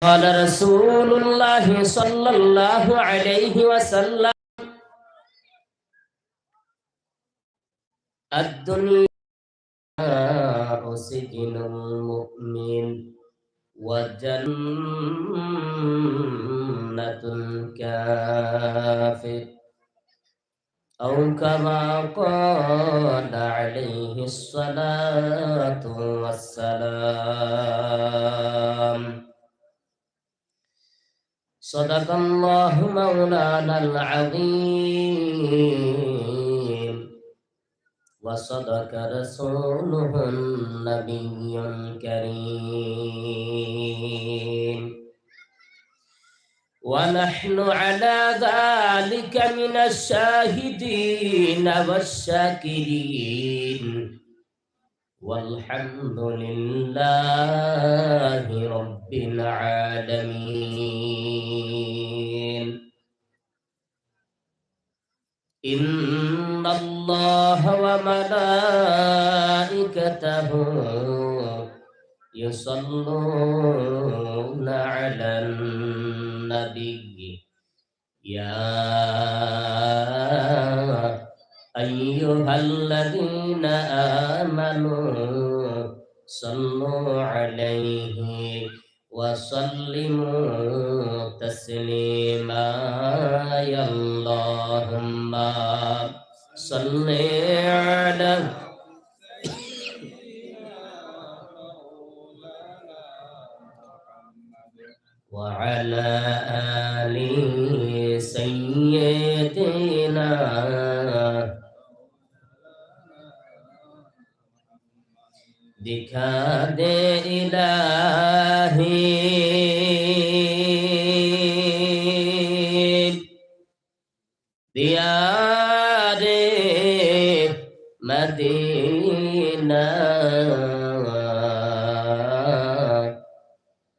قال رسول الله صلى الله عليه وسلم الدنيا سجن المؤمن وجنة الكافر أو كما قال عليه الصلاة والسلام. صدق الله مولانا العظيم وصدق رسوله النبي الكريم ونحن على ذلك من الشاهدين والشاكرين والحمد لله رب العالمين. إن الله وملائكته يصلون على النبي يا أيها الذين آمنوا صلوا عليه وسلموا تسليما. يا اللهم صل على وعلى آل سيدنا दिखा दे इलाही दियारे मदीना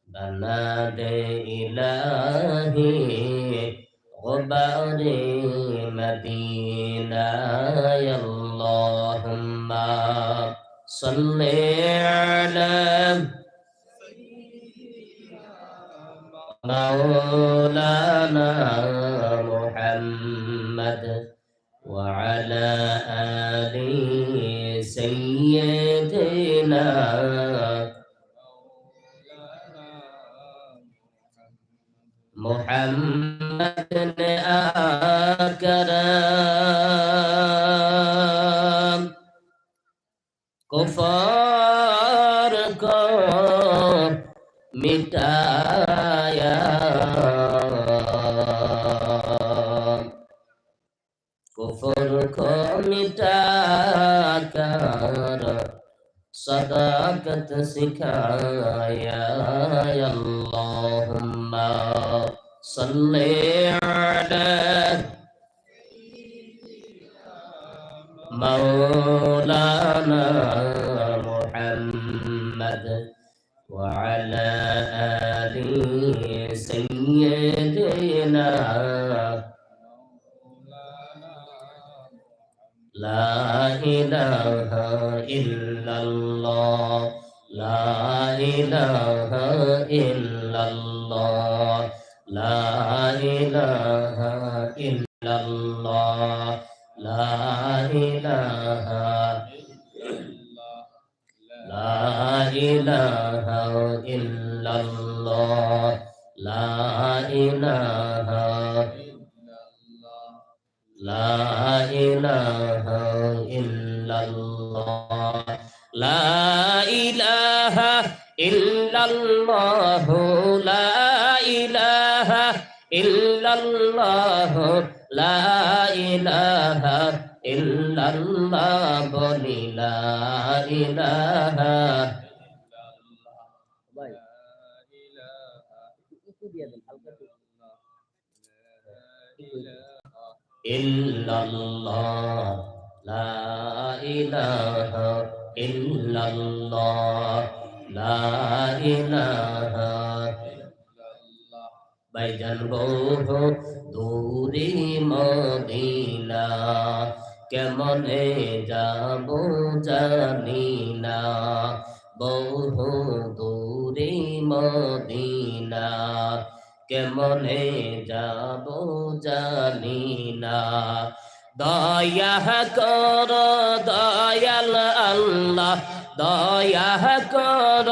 बना दे इलाही गुबारे मदीना। अल्लाहुम्मा सल्ले अला मौलाना मुहम्मद व अला आलि सय्यिदना मुहम्मद ने आकर कुफर को मिटाया, कुफर को मिटाकर सदाकत सिखाया। अल्लाहुम्मा सल्ले अला मौलाना मुहम्मद व अला आलि सय्यिदना ला इलाहा इल्लल्लाह ला इलाहा इल्लल्लाह ला इलाहा इल्लल्लाह ला इलाहा इल्लल्लाह ला इलाहा इल्लल्लाह ला इलाहा इल्लल्लाह ला इलाहा इल्लल्लाह ला इलाहा इल्लल्लाह बोली ला इलाहा इल्लल्लाह ला इलाहा इल्लल्लाह ला इलाहा। भाईजान बहु दूरी मदीना केमने जाबो जानी ना, बहु दूर দূরে মদিনা, কেমনে যাব জানি না। দয়া কর দয়াল আল্লাহ, দয়া কর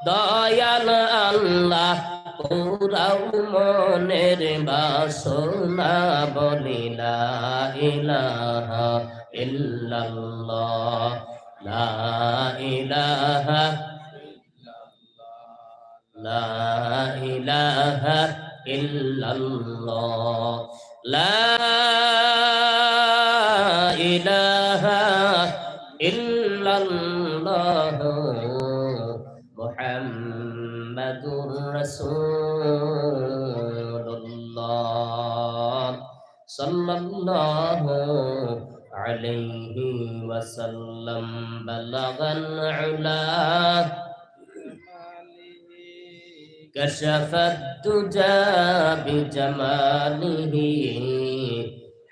দয়াল আল্লাহ, পুরাও মনের বাসনা, বলি লা ইলাহা ইল্লাল্লাহ, লা ইলাহা, লা ইলাহা ইল্লাল্লাহ, লা ইলাহা ইল্লাল্লাহ, মুহাম্মাদুর রাসূলুল্লাহ সাল্লাল্লাহু আলাইহি ওয়াসাল্লাম। বালাগাল উলা كشف الدجى بجماله،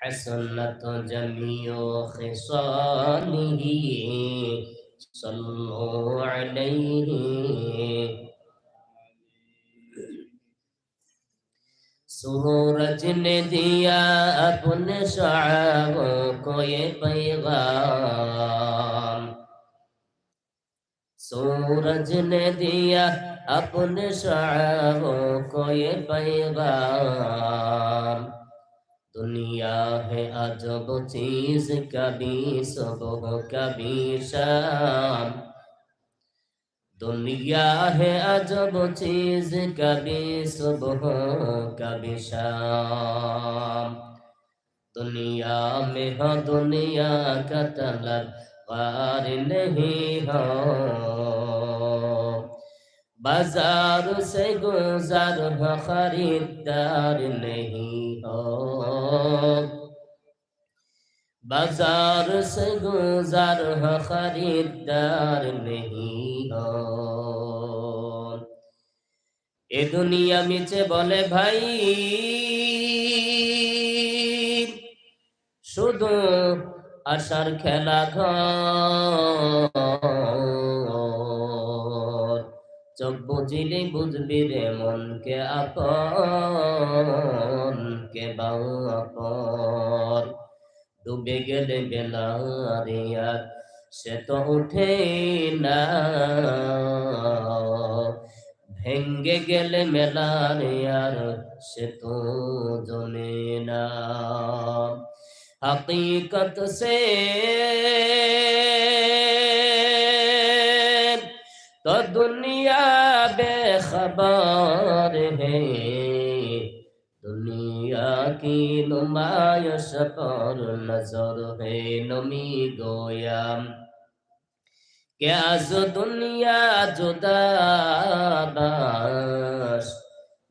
حسنت جميع خصاله، صلوا عليه। सूरज ने दिया अपने शआओं को ये पैगाम, सूरज ने दिया अपने शआओं को ये पैगाम, दुनिया है अजब चीज, कभी सुबह कभी शाम, दुनिया है अजब चीज, कभी सुबह कभी शाम, दुनिया में हो दुनिया का तलब पार नहीं हो, बाजार से गुजर हो खरीदार नहीं हो, बाजार से गुजर हो खरीदार नहीं हो। ए दुनिया मिचे बोले भाई, শুধু আশার খেলা ঘর, চোখ বুঝিলে বুঝবি রে মনকে আপন, কে বাউ আপন, ডুবে গেলে বেলারে আর সে তো উঠে না, ভেঙ্গে গেলে মেলারে আর সে তো জমে না। हकीकत से तो दुनिया बेखबर है, दुनिया की नुमाइश पर नजर है नमी गोया, क्या जो दुनिया जुदा बाश,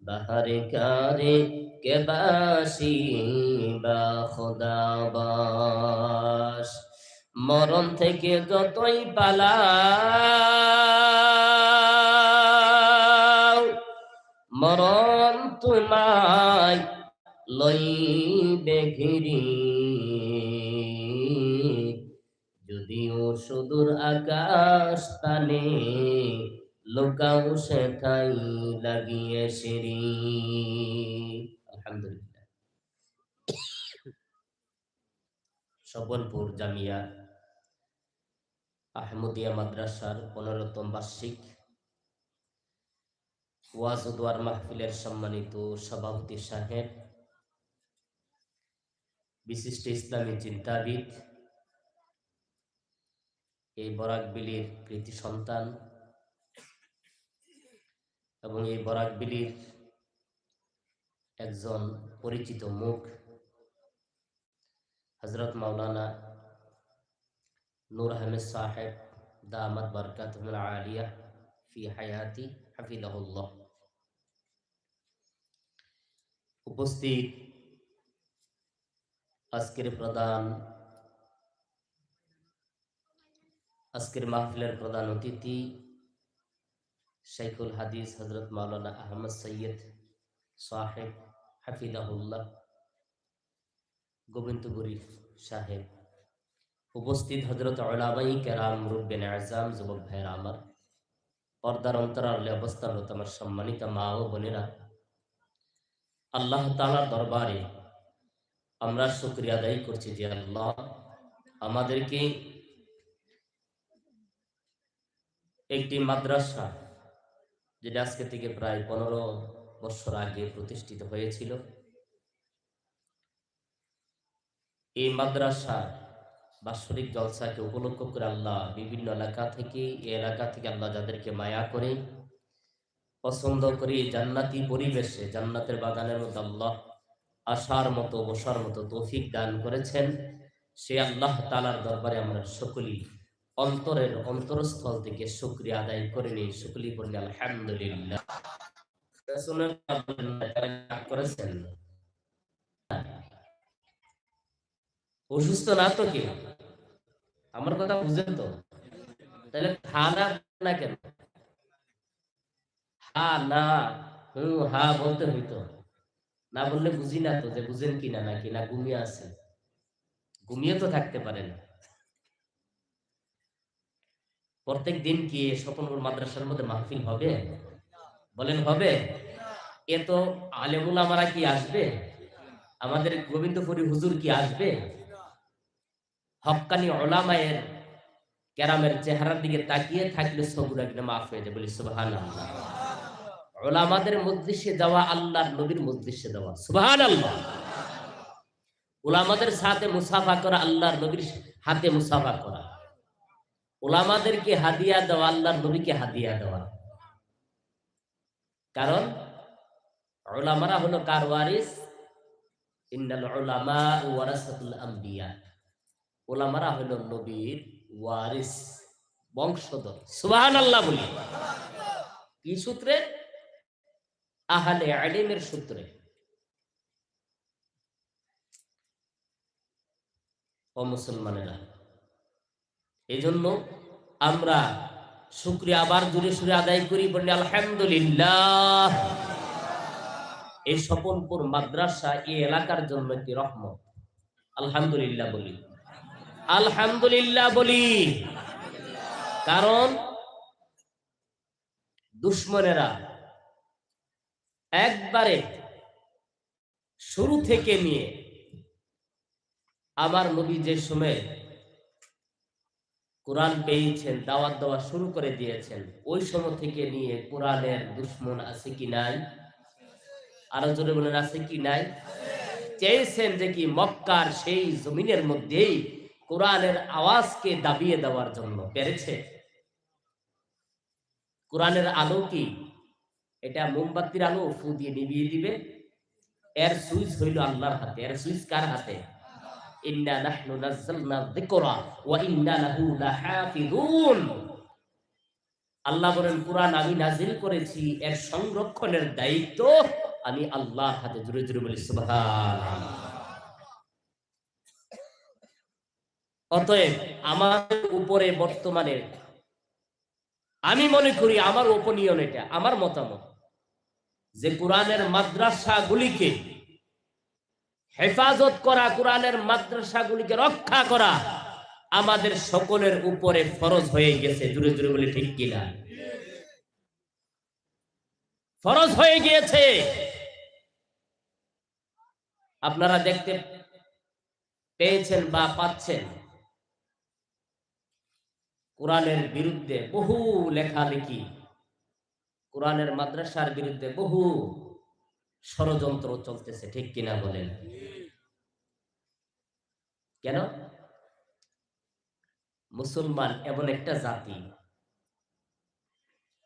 बाहर करे के बासी বা খোদাবাস, মরণ থেকে যতই পালাও, মরণ তোমায় লইবে ঘিরি, যদিও সুদূর আকাশ পানে, লোকাও সেথাই লাগিয়ে সিঁড়ি। আলহামদুলিল্লাহ। সবলপুর জামিয়া আহমদিয়া মাদ্রাসার 15তম বার্ষিক ওয়াজ ও দোয়ার মাহফিলের সম্মানিত সভাপতি সাহেব, বিশিষ্ট ইসলামী চিন্তাবিদ, এই বরাকবিলির কৃতি সন্তান এবং এই বরাকবিলির একজন পরিচিত মুখ হযরত মাওলানা নূর আহমেদ সাহেব দামাত বারকাতুহুল আলিয়া ফি হায়াতি হাফিজাহুল্লাহ, উপস্থিত আজকের মাহফিলের প্রধান অতিথি শাইখুল হাদিস হযরত মাওলানা আহমদ সৈয়দ সাহেব হাফিজাহুল্লাহ গোবিন্দপুরী সাহেব, উপস্থিত হযরত উলামায়ে কেরাম, মুরব্বিয়ানে আযম, যুবক ভাইয়েরা আমার, পর্দার অন্তরালে অবস্থানরত আমার সম্মানিত মা ও বোনেরা, আল্লাহ তাআলার দরবারে আমরা শুকরিয়া আদায় করছি যে আল্লাহ আমাদেরকে একটি মাদ্রাসা, যেটা আজকে থেকে প্রায় 15 বছর আগে প্রতিষ্ঠিত হয়েছিল, এই মাদ্রাসা বাৎসরিক জলসাকে উপলক্ষ করে আল্লাহ বিভিন্ন এলাকা থেকে আল্লাহ যাদেরকে মায়া করে পছন্দ করে জান্নাতি পরিবেশে জান্নাতের বাগানের মধ্যে আল্লাহ আসার মতো বসার মতো তৌফিক দান করেছেন, সে আল্লাহ তাআলার দরবারে আমরা সকলেই অন্তরের অন্তরস্থল থেকে শুকরিয়া আদায় করে নিই। সকলেই বলি আলহামদুলিল্লাহ। করেছেন অসুস্থ না তো কেউ? আমার কথা বুঝেন তো? তাহলে খানা না কেন? হা না হা বলতে হইতো, না বললে বুঝি না তো যে বুঝেন কিনা, নাকি না ঘুমিয়ে আছেন? ঘুমিয়ে তো থাকতে পারেন। প্রত্যেক দিন কি স্বপনপুর মাদ্রাসার মধ্যে মাহফিল হবে? বলেন হবে? এ তো আলেমুল আমারা কি আসবে? আমাদের গোবিন্দপুরী হুজুর কি আসবে? হক্কানি ওলামায়ের কেরামের চেহারার দিকে তাকিয়ে থাকলে সবুর একটা মাফ হয়ে যায়। বলি সুবহানাল্লাহ। ওলামাদের মজলিসে যাওয়া আল্লাহর নবীর মজলিসে যাওয়া, সুবহানাল্লাহ। ওলামাদের সাথে মুসাফা করা আল্লাহর নবীর হাতে মুসাফা করা, ওলামাদেরকে হাদিয়া দেওয়া আল্লাহর নবীকে হাদিয়া দেওয়া। কারণ উলামারা হলো কার ওয়ারিস? ইন্নাল উলামা ওয়ারাসাতুল আম্বিয়া। উলামারা হলো নবীর ওয়ারিস, বংশধর। সুবহানাল্লাহ বলি। কি সূত্রে? আহলে ইলমের সূত্রে। ও মুসলমানেরা, এজন্য আমরা শুকরিয়া আবার জোরে সুরে আদায় করি, বলি আলহামদুলিল্লাহ। এই স্বপনপুর মাদ্রাসা এই এলাকার জন্য একটি রহমত। আলহামদুলিল্লাহ বলি, আলহামদুলিল্লাহ বলি। কারণ দুশ্মনেরা একবারে শুরু থেকে নিয়ে আমার নবী যে সময় কোরআন পেয়েছেন, দাওয়াত দেওয়া শুরু করে দিয়েছেন, ওই সময় থেকে নিয়ে কোরআনের দুশ্মন আছে কি নাই? আরো জোরে বলেন, আছে কি নাই? চেয়েছেন যে কি মক্কার সেই জমিনের মধ্যেই কোরআনের আওয়াজকে দাবিয়ে দেওয়ার জন্য। পেরেছে? কোরআনের আলো কি এটা মোমবাতির আলো ফু দিয়ে নিভিয়ে দিবে? এর সুইচ হইল আল্লাহর হাতে। এর সুইচ কার হাতে? ইন্না নাহনু নাযালনা যিকরা ওয়া ইন্না লাহু লাহাফিজুন। আল্লাহ বলেন কুরআন আমি নাজিল করেছি, এর সংরক্ষণের দায়িত্ব আমি আল্লাহর হাতে। জোরে জোরে বলি সুবহানাল্লাহ। অতএব আমাদের উপরে বর্তমানে আমি মনে করি, আমার ওপিনিয়ন, এটা আমার মতামত, যে কোরআনের মাদ্রাসাগুলিকে হেফাজত করা, কোরআনের মাদ্রাসাগুলিকে রক্ষা করা আমাদের সকলের উপরে ফরজ হয়ে গেছে। জোরে জোরে বলি ঠিক কিনা? ফরজ হয়ে গিয়েছে। আপনারা দেখতে পেয়েছেন বা পাচ্ছেন, কোরআনের বিরুদ্ধে বহু লেখালেখি, কোরআনের মাদ্রাসার বিরুদ্ধে বহু ষড়যন্ত্র চলতেছে, ঠিক কিনা বলেন? কেন? মুসলমান এমন একটা জাতি,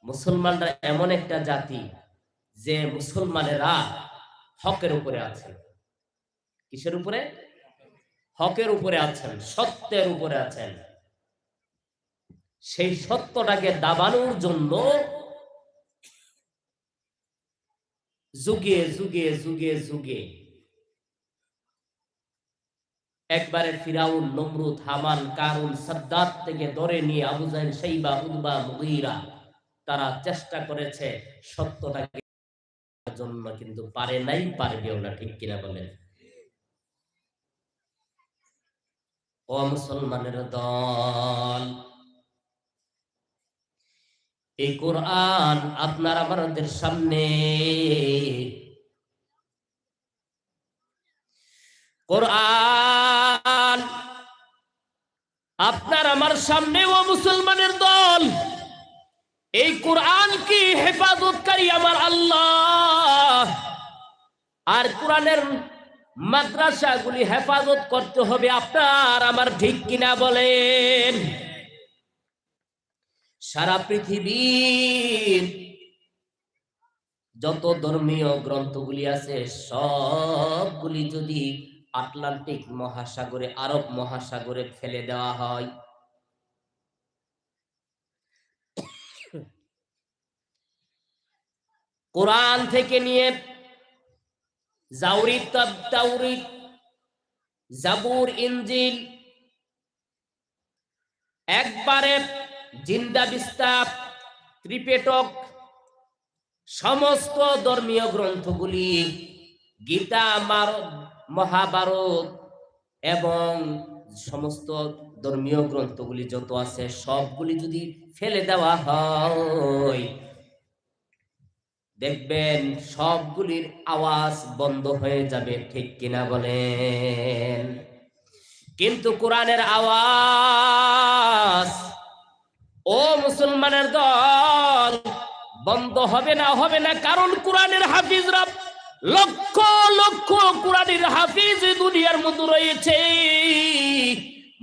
মুসলমানরা এমন একটা জাতি যে মুসলমানেরা হকের উপরে আছে। কিসের উপরে? হকের উপরে আছেন, সত্যের উপরে আছেন। সেই সত্যটাকে দাবানোর জন্য যুগে যুগে যুগে যুগে একবারে ফিরাউন, নমরুদ, হামান, কারুন, সাদ্দাত থেকে ধরে নিয়ে আবু জাহেল, শাইবা, উতবা, মুগীরা, তারা চেষ্টা করেছে সত্যটাকে জন্য, কিন্তু পারে নাই, পারবেও না। ঠিক কিনা বলেন? ও মুসলমানের দল, এই কোরআন আপনার আমাদের সামনে, কোরআন আপনার আমার সামনে ও মুসলমানের দল, এই কোরআন কি হেফাজতকারী আমার আল্লাহ। আর কোরআনের মাদ্রাসাগুলি হেফাজত করতে হবে আপনার আমার, ঠিক কিনা বলেন? সারা পৃথিবীর যত ধর্মীয় গ্রন্থগুলি আছে সবগুলি যদি আটলান্টিক মহাসাগরে, আরব মহাসাগরে ফেলে দেওয়া হয়, কোরআন থেকে নিয়ে জাউরিত, তাওরীত, জাবুর, ইনজিল একবারে জিন্দা বিস্তার, ত্রিপিটক, সমস্ত ধর্মীয় গ্রন্থগুলি, গীতা, মহাভারত এবং সমস্ত ধর্মীয় গ্রন্থগুলি যত আছে সবগুলি যদি ফেলে দেওয়া হয়, দেখবেন সবগুলির আওয়াজ বন্ধ হয়ে যাবে, ঠিক কিনা বলেন? কিন্তু কোরআনের আওয়াজ, ও মুসলমানের দল, বন্ধ হবে না, হবে না। কারণ কোরআনের হাফিজরা লক্ষ লক্ষ কোরআনের হাফিজ দুনিয়ার মধ্যে রয়েছে।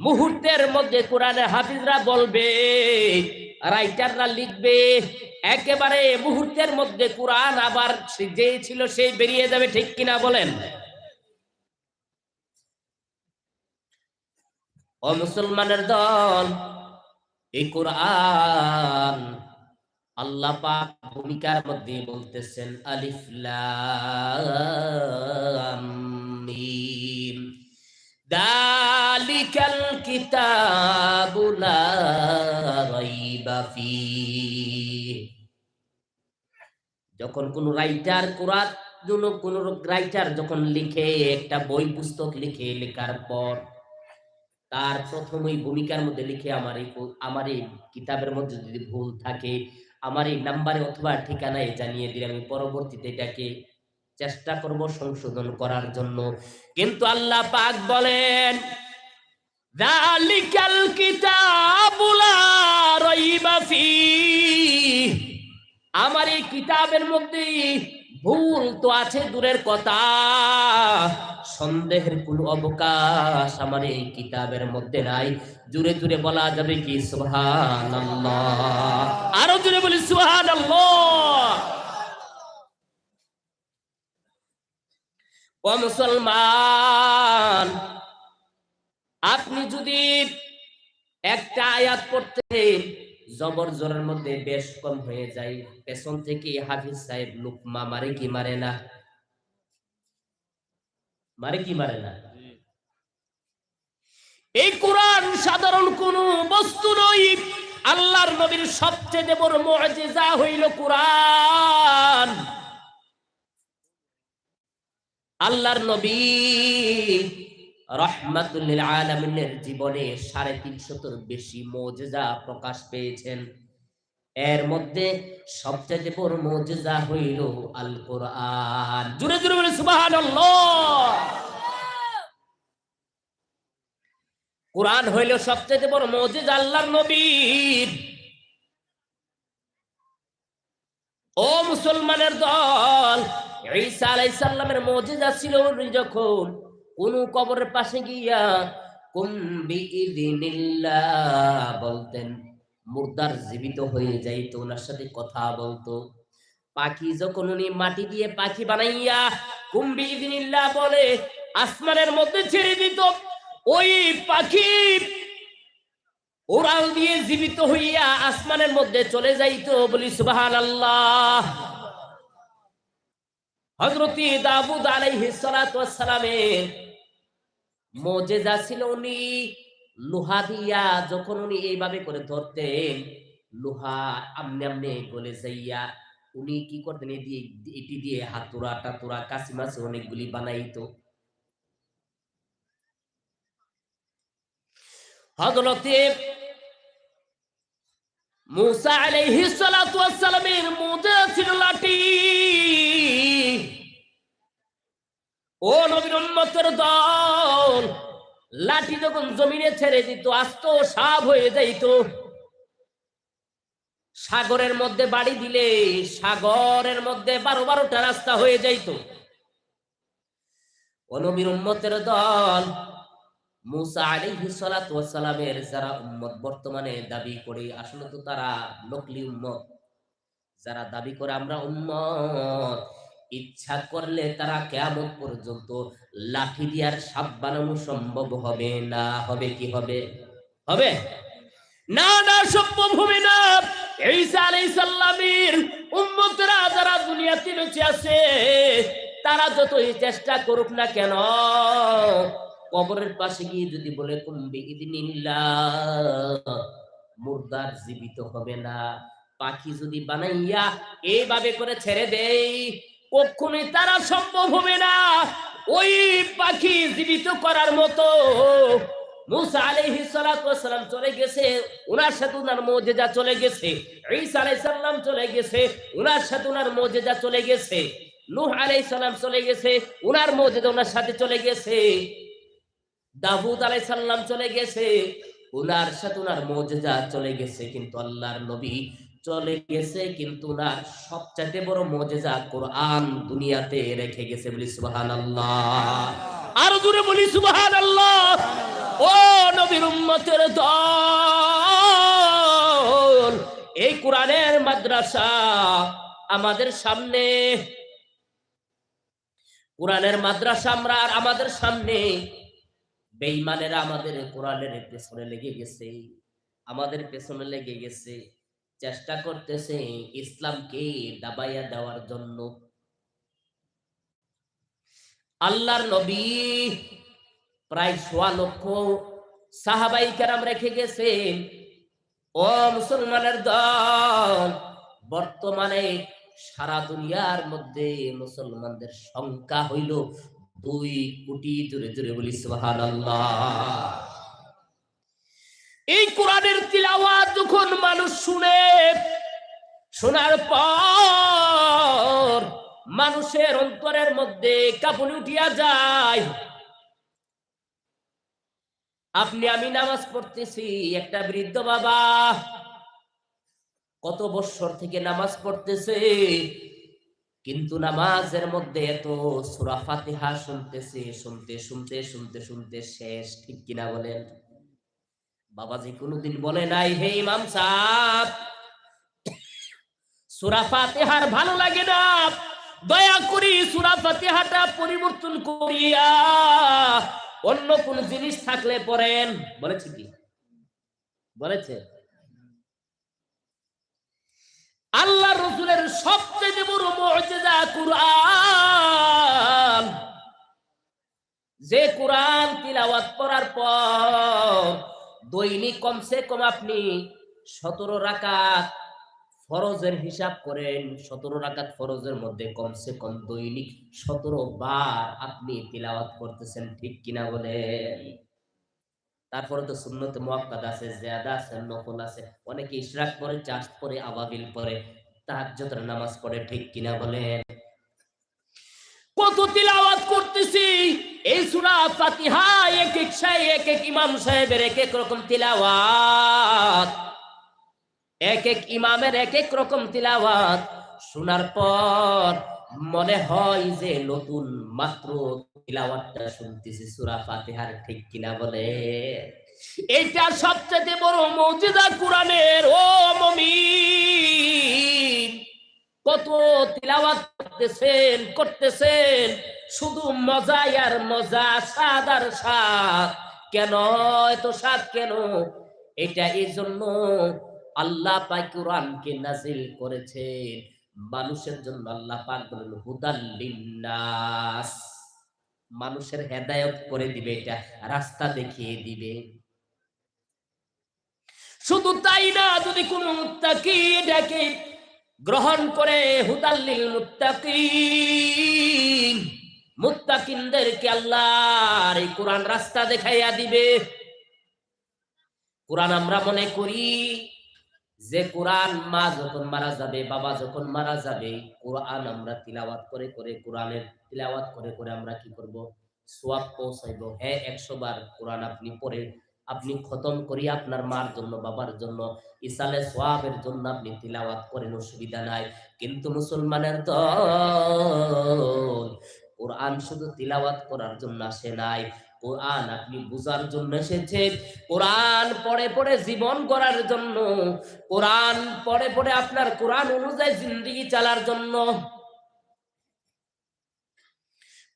মুহূর্তের মধ্যে কোরআনের হাফিজরা বলবে, রাইটাররা লিখবে, একেবারে মুহূর্তের মধ্যে কোরআন আবার যে ছিল সেই বেরিয়ে যাবে, ঠিক কিনা বলেন? ও মুসলমানের দল, এই কোরআন আল্লাহ পাক ভূমিকার মধ্যে বলতেছেন আলিফ লাম মিম যালিকাল কিতাবু লা রাইবা ফীহ। যখন কোন রাইটার কোন রাইটার যখন লিখে, একটা বই পুস্তক লিখে, লেখার পর তার প্রথমেই ভূমিকার মধ্যে লিখে, আমার এই কিতাবের মধ্যে যদি ভুল থাকে আমার এই নাম্বারে অথবা ঠিকানায় জানিয়ে দিলে আমি পরবর্তীতে এটাকে চেষ্টা করব সংশোধন করার জন্য। কিন্তু আল্লাহ পাক বলেন, যালিকাল কিতাবু লা রাইবা ফীহ, আমার এই কিতাবের মধ্যে ভুল তো আছে দূরের কথা, সন্দেহের কোনো অবকাশ আমার এই কিতাবের মধ্যে নাই। জুড়ে জুড়ে বলা যাবে কি সুবহানাল্লাহ? আরো জুড়ে বলি সুবহানাল্লাহ। ও মুসলমান, আপনি যদি একটা আয়াত পড়তে জবর জোরের মধ্যে বেশ কম হয়ে যায়, পেছন থেকে হাফিজ সাহেব লুকমা মারে কি মারে না? মারে কি মারে না? এই কোরআন সাধারণ কোন বস্তু নয়। আল্লাহর নবীর সবচেয়ে বড় মুজিজা হইল কোরআন। আল্লাহর নবী রাহমাতুল লিল আলামিনের জীবনে 350 বেশি মুজিজা প্রকাশ পেয়েছেন। এর মধ্যে সবচেয়ে বড় মুজিজা হইল আল কোরআন। জোরে জোরে বলে সুবহানাল্লাহ। কোরআন হইল সবচেয়ে বড় মুজিজা আল্লাহর নবীর। ও মুসলমানের দল, ঈসা আলাইহিস সালামের মুজিজা ছিল যখন কোন কবরের পাশে গিয়া কুম বিইযনিল্লাহ বলতেন, মুর্দার জীবিত হয়ে যাইত, ওনার সাথে কথা বলতো। পাখি যখন উনি মাটি দিয়ে পাখি বানাইয়া কুম বিইযনিল্লাহ বলে আসমানের মধ্যে ছেড়ে দিত, ওই পাখি উড়াল দিয়ে জীবিত হইয়া আসমানের মধ্যে চলে যাইতো। বলি সুবহানাল্লাহ। হযরত দাউদ আলাইহিস সালাতু ওয়াস সালামের মুজিজা ছিল, উনি লোহা দিয়া যখন উনি এইভাবে করে ধরতেন, লোহা আমনে আমনে গলে যাইয়া উনি কি করতেন, এটি দিয়ে হাতুড়া টাতুরা কাঁচি মাছি অনেকগুলি বানাইতো। হযরতে মুসা আলাইহিস সালাতু ওয়াস সালামের মুজিজা ছিল লাঠি। ও নবীর উম্মতের দল, লাঠি যখন জমিনে ছেড়ে দিত আস্ত সাপ হয়ে যাইত। সাগরের মধ্যে বাড়ি দিলে সাগরের মধ্যে 12-12টা রাস্তা হয়ে যাইত। ও নবীর উম্মতের দল, মুসা আলাইহিস সালাতু ওয়াস সালামের যারা উম্মত বর্তমানে দাবি করে, আসলে তো তারা নকলি উম্মত। যারা দাবি করে আমরা উম্মত, ইচ্ছা করলে তারা কিয়ামত পর্যন্ত লাঠি দিয়ে আর সাপ বানানো সম্ভব হবে না। হবে কি হবে? হবে না, না, সম্ভব হবে না। ঈসা আলাইহিস সালামের উম্মতরা যারা দুনিয়াতে বেঁচে আছে, তারা যতই চেষ্টা করুক না কেন, কবরের পাশে গিয়ে যদি বলে কুম্বি ইদিনিল্লাহ, মুর্দার জীবিত হবে না। পাখি যদি বানাইয়া এইভাবে করে ছেড়ে দেই, কখনোই তারা সম্ভব হবে না ওই পাখি জীবিত করার মতো। মুসা আলাইহিস সালাতু ওয়াস সালাম চলে গেছে, ওনার সাথে ওনার মুজিজা চলে গেছে। ঈসা আলাইহিস সালাম চলে গেছে, ওনার সাথে ওনার মুজিজা চলে গেছে। নূহ আলাইহিস সালাম চলে গেছে, ওনার মুজিজা ওনার সাথে চলে গেছে। দাউদ আলাইহিস সালাম চলে গেছে, ওনার সাথে ওনার মুজিজা চলে গেছে। কিন্তু আল্লাহর নবী চলে গেছে, কিন্তু ওনার সবচেয়ে বড় মুজিজা কোরআন দুনিয়াতে রেখে গেছে। বলি সুবহানাল্লাহ, আর জোরে বলি সুবহানাল্লাহ। ও নবীর উম্মতের দল, এই কোরআনের মাদ্রাসা আমাদের সামনে, কোরআনের মাদ্রাসা আমরা আর আমাদের সামনে। বেঈমানেরা আমাদের কোরআনের পেছনে লেগে গেছে, আমাদের পেছনে লেগে গেছে, চেষ্টা করতেছে ইসলামকে দাবাইয়া দেওয়ার জন্য। আল্লাহর নবী প্রায় 1.25 লক্ষ সাহাবাই কেরাম রেখে গেছেন। ও মুসলমানের দল, বর্তমানে সারা দুনিয়ার মধ্যে মুসলমানদের সংখ্যা হইল 2 কোটি। জোরে জোরে বলি সুবহানাল্লাহ। এই কোরআনের তিলাওয়াত যখন মানুষ শুনে, শোনার পর মানুষের অন্তরের মধ্যে কাঁপুনি উঠিয়া যায়। আপনি আমি নামাজ পড়তেছি, একটা বৃদ্ধ বাবা কত বছর থেকে নামাজ পড়তেছে, কিন্তু নামাজের মধ্যে এত সূরা ফাতিহা শুনতেছে, শুনতে শুনতে শুনতে শুনতে শেষ। ঠিক কিনা বলেন? বাবাজি কোনদিন বলে নাই, হে ইমাম সাহেব, সূরা ফাতিহার ভালো লাগে না, দয়া করি সূরা ফাতিহাটা পরিবর্তন করিয়া অন্য কোন জিনিস থাকলে পড়েন? বলেছে কি? বলেছে? আল্লাহ রাসূলের সবচেয়ে বড় মুজিজা কুরআন। যে কুরআন তিলাওয়াত করার পর দৈনিক কমসে কম আপনি 17 রাকাত ফরজের হিসাব করেন, 17 রাকাত ফরজের মধ্যে কমসে কম দৈনিক 17 বার আপনি তিলাওয়াত করতেছেন। ঠিক কিনা বলেন? তারপরে তো সুন্নতে মুআক্কাদা আছে, জিয়াদা আছে, নফল আছে, অনেকে ইশরাক পড়ে, চার্জ পড়ে, আবাবিল পড়ে, তাহাজ্জুদের নামাজ পড়ে। ঠিক কিনা বলেন? কত তিলাওয়াত করতেছি এই সূরা ফাতিহা, এক এক শাইখ, এক এক ইমাম সাহেবের এক এক রকম তিলাওয়াত, এক এক ইমামের এক এক রকম তিলাওয়াত। শোনার পর মনে হয় যে নতুন মাত্র তিলাওয়াতটা শুনতেছি সূরা ফাতিহার। ঠিক কিনা বলে? এটা সবচেয়ে বড় মুজিজা কোরআনের। ও মুমিন, কত তিলাওয়াত করতেছেন করতেছেন, শুধু মজা আর মজা, স্বাদ আর স্বাদ। কেন এত স্বাদ কেন? এটা এই জন্য আল্লাহ পাক কোরআনকে নাজিল করেছেন মানুষের জন্য। আল্লাহ পাক বলেন হুদাল লিন্নাস, মানুষের হেদায়েত করে দিবে, এটা রাস্তা দেখিয়ে দিবে। শুধু তাই না, যদি কোনো মুত্তাকি এটাকে গ্রহণ করে, হুদাল লিল মুত্তাকিন, মুত্তাকিনদেরকে আল্লাহর এই কোরআন রাস্তা দেখাইয়া দিবে। কোরআন আমরা মনে করি যে কোরআন মা যখন মারা যাবে, বাবা যখন মারা যাবে, কোরআন আমরা তিলাওয়াত করে করে, কোরআনের তিলাওয়াত করে করে আমরা কি করব? সওয়াব পৌঁছাইব। হ্যাঁ, 100 বার কোরআন আপনি পড়ে আপনি খতম করিয়া আপনার মার জন্য, বাবার জন্য, ইসালে সওয়াবের জন্য আপনি তিলাওয়াত করেন, অসুবিধা নাই। কিন্তু মুসলমানের দল কোরআন শুধু তিলাওয়াত করার জন্য আসে নাই, কোরআন আপনি বুঝার জন্য এসেছেন, কোরআন পড়ে পড়ে জীবন গড়ার জন্য, কোরআন পড়ে পড়ে আপনার কোরআন অনুযায়ী জিন্দেগি চালার জন্য।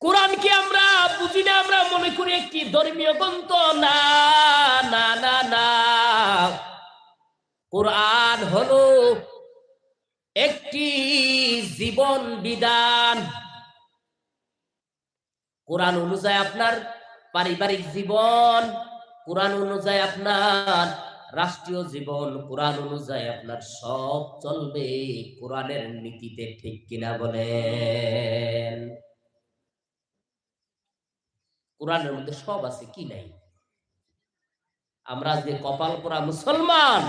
কোরআনকে আমরা বুঝি না, আমরা মনে করি একটি ধর্মীয় গ্রন্থ। না না না না, কোরআন হলো একটি জীবন বিধান। কোরআন অনুযায়ী আপনার পারিবারিক জীবন, কোরআন অনুযায়ী আপনার রাষ্ট্রীয় জীবন, কোরআন অনুযায়ী আপনার সব চলবে কোরআনের নীতিতে, ঠিক কিনা বলেন? কোরআনের মধ্যে সব আছে, কি নাই? আমরা যে কপাল পোড়া মুসলমান,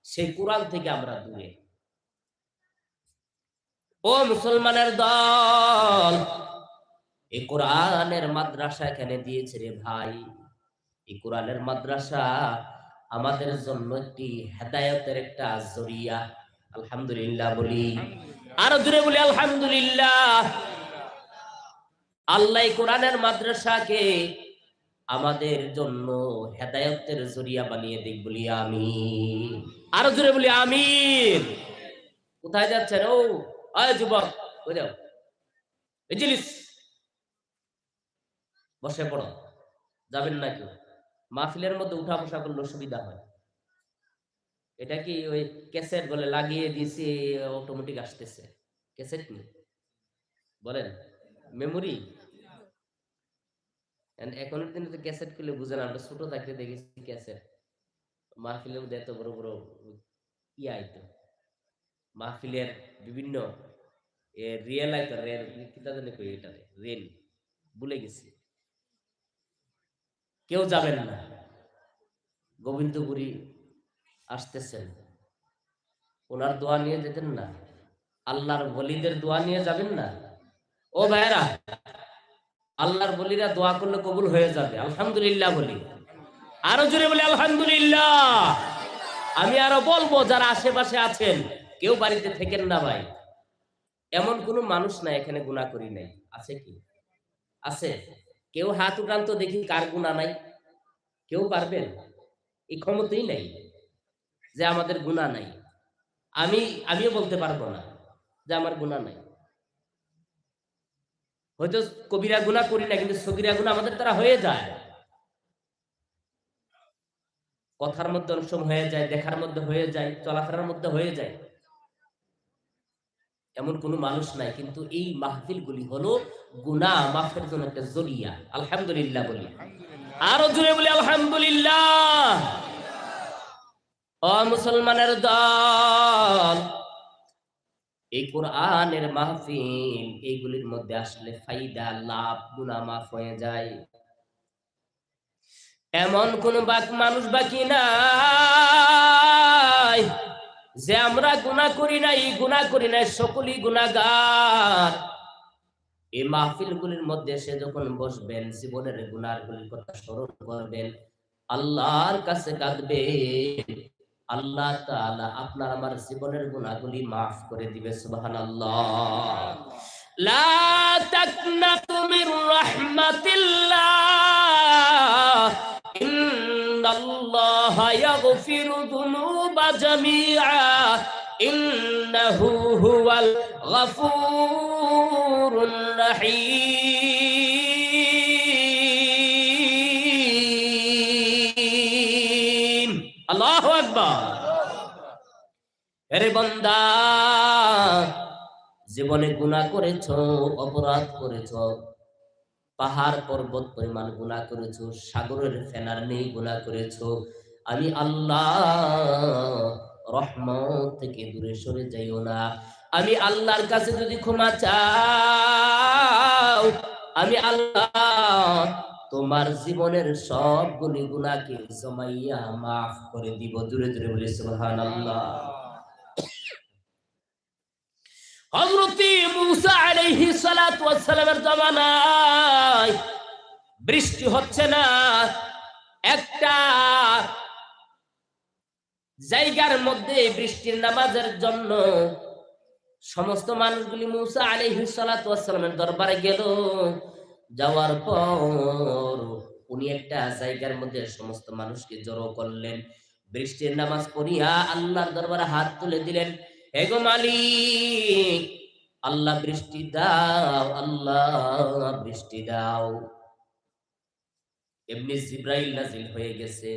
সেই কোরআন থেকে আমরা দূরে। ও মুসলমানের দল, এই কোরআনের মাদ্রাসা এখানে দিয়েছে রে ভাই। এই কোরআনের মাদ্রাসা আমাদের জন্য একটি হেদায়েতের একটা জরিয়া। আলহামদুলিল্লাহ বলি, আরো জোরে বলি আলহামদুলিল্লাহ। আল্লাহ কোরআনের মাদ্রাসাকে আমাদের জন্য হেদায়েতের জরিয়া বানিয়ে দেখ, বলি আমিন। আরো জোরে বলি আমিন। কোথায় যাচ্ছেন? ও আয় যুবক, ওই যাও, ইজলিস, বসে পড়ো। যাবেন না কেউ? মাহফিলের মধ্যে উঠা বসা করলে সুবিধা হয়। এটা কি ওই ক্যাসেট বলে লাগিয়ে দিয়েছি, অটোমেটিক আসতেছে? ক্যাসেট নি বলেন, মেমোরি। এখনের দিনে তো ক্যাসেট খুলে বুঝে না। আমরা ছোট থাকতে দেখেছি ক্যাসেট মাহফিলের মধ্যে এত বড় বড় ইয়ে আইতো। মাহফিলের বিভিন্ন রিয়েল আইতো, কিতা জানি কই, এটা রেল ভুলে গেছি। কেউ যাবেন না। গোবিন্দপুরী আসতেছেন, ওনার দোয়া নিয়ে যেতেন না? আল্লাহর ওলিদের দোয়া নিয়ে যাবেন না? ও ভাইরা, আল্লাহর ওলিরা দোয়া করলে কবুল হয়ে যাবে, আলহামদুলিল্লাহ বলি। আরো জোরে বলি আলহামদুলিল্লাহ। আমি আরো বলবো, যারা আশেপাশে আছেন, কেউ বাড়িতে থেকেন না ভাই। এমন কোন মানুষ নাই এখানে গুনাহ করি নাই, আছে কি? আছে? কেউ হাত উঠান তো দেখি, কার গুনাহ নাই? কেউ পারবেন? এই ক্ষমতাই নাই যে আমাদের গুনাহ নাই। আমিও বলতে পারবো না যে আমার গুনাহ নাই। হয়তো কবিরা গুনাহ করি না, কিন্তু সগীরা গুনাহ আমাদের দ্বারা হয়ে যায়। কথার মধ্যে অনেক সময় হয়ে যায়, দেখার মধ্যে হয়ে যায়, চলাফেরার মধ্যে হয়ে যায়। এমন কোন মানুষ নাই, কিন্তু এই মাহফিলগুলি হলো গুনাহ মাফের জন্য একটা জরিয়া। আলহামদুলিল্লাহ বলি, আরো জোরে বলি আলহামদুলিল্লাহ। ও মুসলমানের দল, এই কোরআনের মাহফিল এইগুলির মধ্যে আসলে ফায়দা, লাভ, গুনাহ মাফ হয়ে যায়। এমন কোন মানুষ বাকি নাই যে আমরা গুনাহ করি নাই, সকলেই গুনাহগার। এই মাহফিলগুলির মধ্যে সে যখন বসবেন, জীবনের গুনাহগুলির কথা স্মরণ করবেন, আল্লাহর কাছে কাঁদবেন, আল্লাহ তাআলা আপনার আমার জীবনের গুনাহগুলি মাফ করে দিবে। সুবহানাল্লাহ। লা তাকনাতু মির রাহমাতিল্লাহ, ইন্নাল্লাহা ইয়াগফিরু যুনুবা জামিআ, ইন্নাহু হুয়াল গফুরুর রহিম। আল্লাহু আকবার। আরে বান্দা, জীবনে গুনাহ করেছো, অপরাধ করেছো, পাহাড় পর্বত পরিমাণ গুনাহ করেছো, সাগরের ফেনার নেই গুনাহ করেছো, আমি আল্লাহ রহমত থেকে দূরে সরে যাইও না। আমি আল্লাহর কাছে যদি ক্ষমা চাও, আমি আল্লাহ তোমার জীবনের সবগুলি গুনাহকে জমাইয়া মাফ করে দিব। জোরে জোরে বলি সুবহানাল্লাহ। হযরত মূসা আলাইহিস সালাতু ওয়াস সালামের জামানায় বৃষ্টি হচ্ছে না। একটা জায়গার মধ্যে বৃষ্টির নামাজের জন্য সমস্ত মানুষগুলি মূসা আলাইহিস সালাতু ওয়াস সালামের দরবারে গেল। যাওয়ার পর উনি একটা জায়গার মধ্যে সমস্ত মানুষকে জড়ো করলেন। বৃষ্টির নামাজ পড়িয়া আল্লাহর দরবারে হাত তুলে দিলেন, হে গো মালিক, আল্লাহ বৃষ্টি দাও, আল্লাহ বৃষ্টি দাও। এমনি জিবরাইল নাজিল হয়ে গেছে,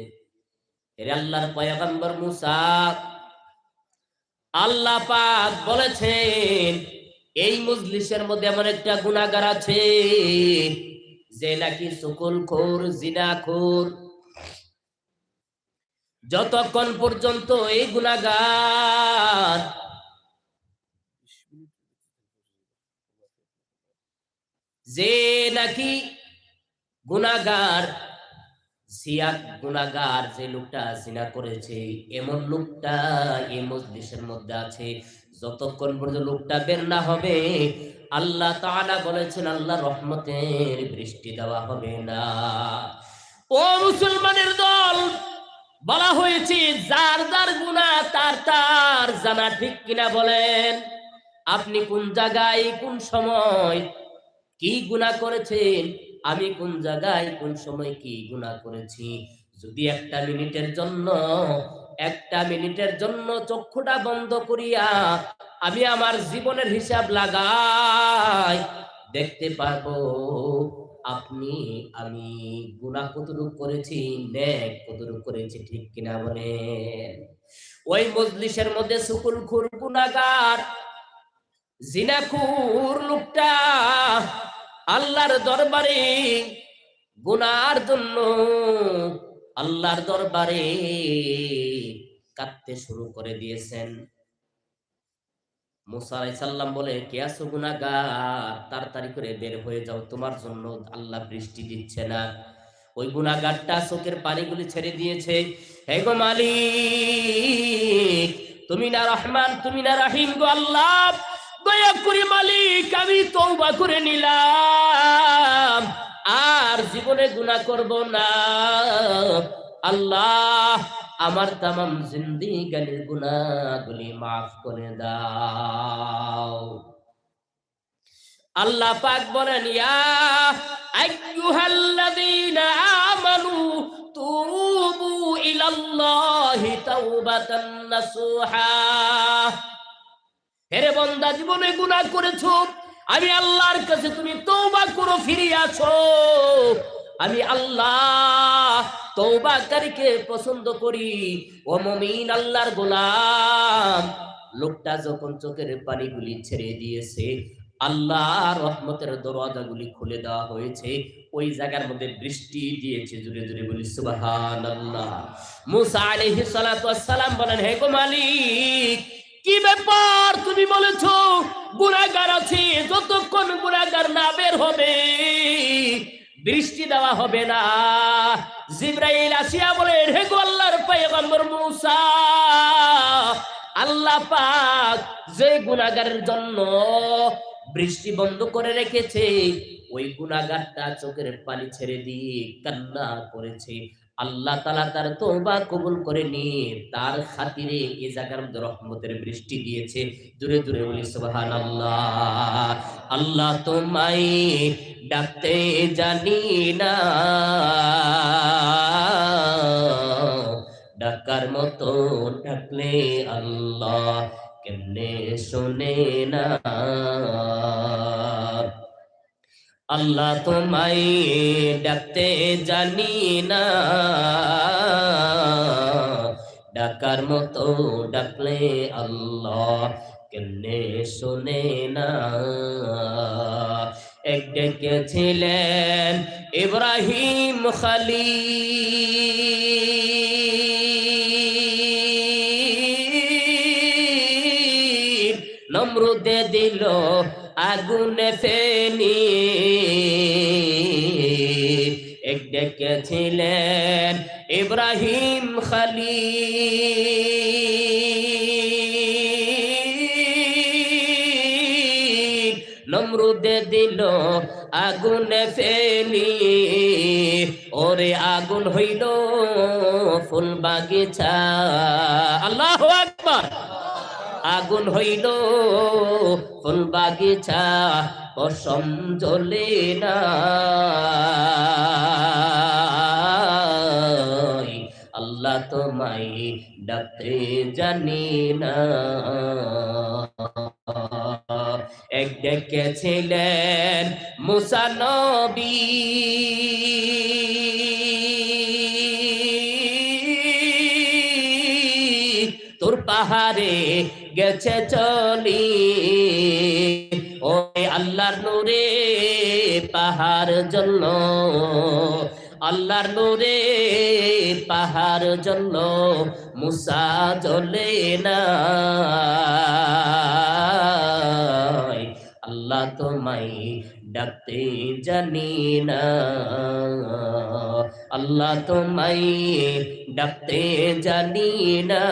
হে আল্লাহর পয়গম্বর মূসা, আল্লাহ পাক বলেছেন এই মজলিসের মধ্যে এমন একটা গুনাহগার আছে যে নাকি চুগলখোর, জিনাখোর। যতক্ষণ পর্যন্ত এই গুনাহগার যে নাকি গুনাহগার গুনাহগার যে লোকটা জিনা করেছে এমন লোকটা এই মজলিসের মধ্যে আছে, যতক্ষণ পর্যন্ত লোকটা বের না হবে আল্লাহ তাআলা বলেছেন আল্লাহর রহমতের বৃষ্টি দেওয়া হবে না। ও মুসলমানের দল, বলা হয়েছে যার যার গুনাহ তার তার জানা, ঠিক কিনা বলেন? আপনি কোন জায়গায় কোন সময় কি গুনাহ করেছেন, আমি কোন জায়গায় কোন সময় কি গুনাহ করেছি, যদি একটা মিনিটের জন্য চক্ষুটা বন্ধ করিয়া আমি আমার জীবনের হিসাব লাগাই, দেখতে পারবো আপনি আমি গুনাহ কতটুকু করেছি, নেক কতটুকু করেছি, ঠিক কিনা বলেন? ওই মজলিসের মধ্যে চুগলখোর, গুনাহগার, জিনাখোর লোকটা আল্লাহর দরবারে গুনার জন্য আল্লাহর দরবারে কাঁদতে শুরু করে দিয়েছেন। মুসা আলাইহিস সালাম বলে, কে আছো গুনাহগার, তাড়াতাড়ি করে বের হয়ে যাও, তোমার জন্য আল্লাহ বৃষ্টি দিচ্ছে না। ওই গুনাহগারটা চোখের পানিগুলি ছেড়ে দিয়েছে, হে গো মালিক, তুমি না রহমান, তুমি না রহিম গো আল্লাহ, দয়া করে মালিক আমি তওবা করে নিলাম, আর জীবনে গুনাহ করব না। আল্লাহ আমার তামাম জিন্দেগানির গুনাহগুলি মাফ করে দাও। আল্লাহ পাক বলেন, ইয়া আইয়ুহাল্লাযীনা আমানু তুবু ইলাল্লাহি তাওবাতান নাসুহা। হে বান্দা, জীবনে গুনাহ করেছো, আমি আল্লাহর কাছে তুমি তওবা করো, ফিরে আসো। আমি আল্লাহ তওবাকারীকে পছন্দ করি। ও মুমিন, আল্লাহর গোলাম, লোকটা যখন চোখের পানিগুলি ছেড়ে দিয়েছে, আল্লাহর রহমতের দরওয়াজাগুলি খুলে দেওয়া হয়েছে, ওই জায়গার মধ্যে বৃষ্টি দিয়েছে। জোরে জোরে বলি সুবহানাল্লাহ। মুসা আলাইহিস সালাতু ওয়াস সালাম বলেন, হে গো মালিক, কি ব্যাপার, তুমি বলেছো গুনাহগার আছে, যতক্ষণ গুনাহগার না বের হবে বৃষ্টি দেওয়া হবে না। জিবরাইল আসিয়া বলেন, হে গো আল্লাহর পয়গম্বর মূসা, আল্লাহ পাক যে গুনাহগারের জন্য বৃষ্টি বন্ধ করে রেখেছে, ওই গুনাহগারটা চোখের পানি ছেড়ে দিয়ে কান্না করেছে, আল্লাহ তাআলা তার তওবা কবুল করে নিয়ে তার খাতিরে এই জায়গার মধ্যে রহমতের বৃষ্টি দিয়েছে। জোরে জোরে বলি সুবহানাল্লাহ। আল্লাহ তোমায় ডাকতে জানি না, ডাকার মতো ডাকলে আল্লাহ কেমনে শোনে না। আল্লাহ তোমায় ডাকতে জানি না, ডাকার মতো ডাকলে আল্লাহ কেমনে শোনে না। এক ডেকেছিলেন ইব্রাহিম খলিল, নমরুদে দিল আগুনে ফেনি। এক ডেকেছিলেন ইব্রাহিম খলিল, নমরুদে দিল আগুনে ফেলি, ওরে আগুন হইল ফুল বাগিচা। আল্লাহু আকবার। আগুন হইল ফুল বাগিচা, পশম জ্বলে না। আল্লাহ তোমায় ডাকতে জানি না। এক ডেকেছিলেন মুসা নবী, তোর পাহাড়ে গেছে চলি, ওই আল্লাহর নূরে পাহাড় জন্য, আল্লাহর নূরে পাহাড় জন্য মুসা জ্বলে না। আল্লাহ তোমায় ডাকতে জানি না, আল্লাহ তোমায় ডাকতে জানি না।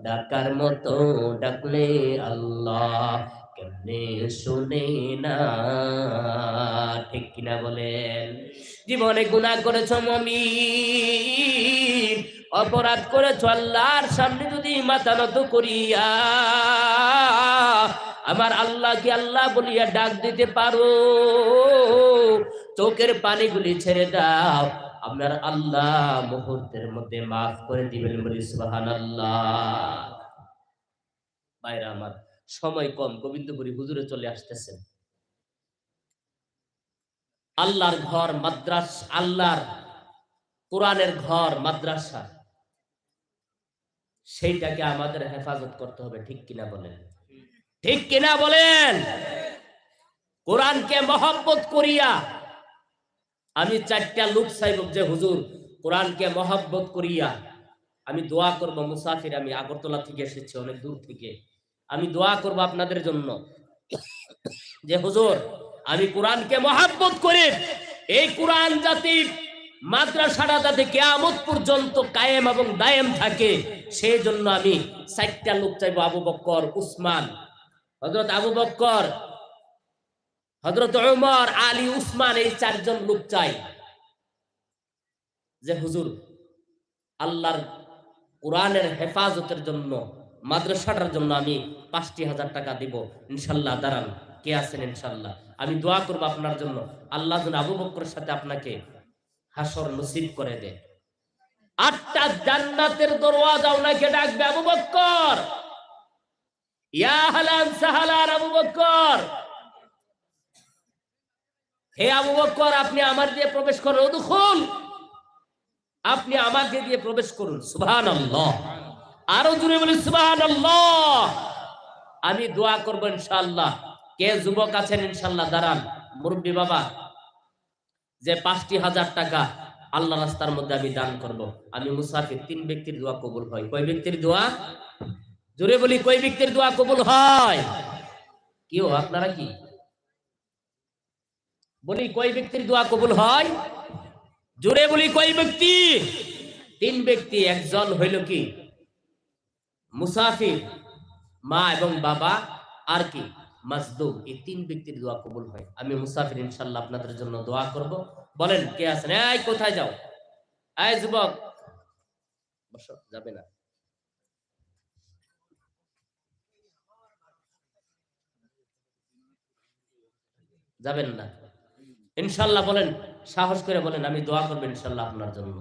ডাকার মতো ডাকলে আল্লাহ কেমনে শুনে না, ঠিক কিনা বলেন? জীবনে গুনাহ করেছ মুমিন, অপরাধ করেছ, আল্লাহর সামনে যদি মাথা নত করিয়া আমার আল্লাহকে আল্লাহ বলিয়া ডাক দিতে পারো, চোখের পানিগুলি ছেড়ে দাও, আপনার আল্লাহ মুহূর্তের মধ্যে মাফ করে দিবেন। বলি সুবহানাল্লাহ। ভাইরা আমার, সময় কম, গোবিন্দপুরী হুজুরে চলে আসতেছেন। আল্লাহর ঘর মাদ্রাসা, আল্লাহর কোরআনের ঘর মাদ্রাসা, সেইটাকে আমাদের হেফাজত করতে হবে, ঠিক কিনা বলেন? ঠিক কিনা বলেন? কোরআনকে মহব্বত করিয়া আমি চারটা লোক চাইব যে হুজুর কোরআনকে মহব্বত করিয়া আমি দোয়া করব। মুসাফির, আমি আগরতলা থেকে এসেছি, অনেক দূর থেকে। আমি দোয়া করব আপনাদের জন্য যে হুজুর আমি কোরআনকে মহব্বত করি, এই কোরআন জাতি মাদ্রাসাটা যাতে কিয়ামত পর্যন্ত কায়েম এবং দায়েম থাকে, সেই জন্য আমি চারটা লোক চাইব। আবু বকর, উসমান, হযরত আবু বকর, হযরত ওমর, আলী, উসমান, এই চারজন লোক চাই যে হুজুর আল্লাহর কোরআনের হেফাজতের জন্য, মাদ্রাসাটার জন্য আমি ৫,০০০ টাকা দিব ইনশাল্লাহ। দাঁড়ান, কে আছেন? ইনশাল্লাহ আমি দোয়া করবো আপনার জন্য, আল্লাহ যেন আবু বকরের সাথে আপনাকে হাসর নসিব করে দেয়। ৮টা জান্নাতের দরওয়াজা ওনাকে ডাকবে, আবু বকর, ইয়া হালান সাহালান আবু বকর, হে আবু বকর আপনি আমার দিয়ে প্রবেশ করুন, উদখুল, আপনি আমাকে দিয়ে প্রবেশ করুন। সুবহানাল্লাহ। আরো জোরে বলি সুবহানাল্লাহ। আমি দোয়া করব ইনশাআল্লাহ। কে যুবক আছেন ইনশাআল্লাহ? দাঁড়ান, মুরব্বী বাবা, যে ৫,০০০ টাকা আল্লাহ রাস্তার মধ্যে আমি দান করব। আমি মুসাফির, ৩ ব্যক্তির দোয়া কবুল হয়। কয় ব্যক্তির দোয়া? জোরে বলি, কয় ব্যক্তির দোয়া কবুল হয়? কেউ আপনারা কি বলি কয় ব্যক্তির দোয়া কবুল হয়? জোরে বলি কয় ব্যক্তি? ৩ ব্যক্তি। একজন হইল কি মুসাফির, মা এবং বাবা, আর কি মাজদুম। এই ৩ ব্যক্তির দোয়া কবুল হয়। আমি মুসাফির, ইনশাআল্লাহ আপনাদের জন্য দোয়া করব। বলেন কে আছেন? এই কোথায় যাও? এই যুবক, বসো, যাবে না। যাবেন না ইনশাআল্লাহ। বলেন, সাহস করে বলেন, আমি দোয়া করব ইনশাআল্লাহ আপনার জন্য।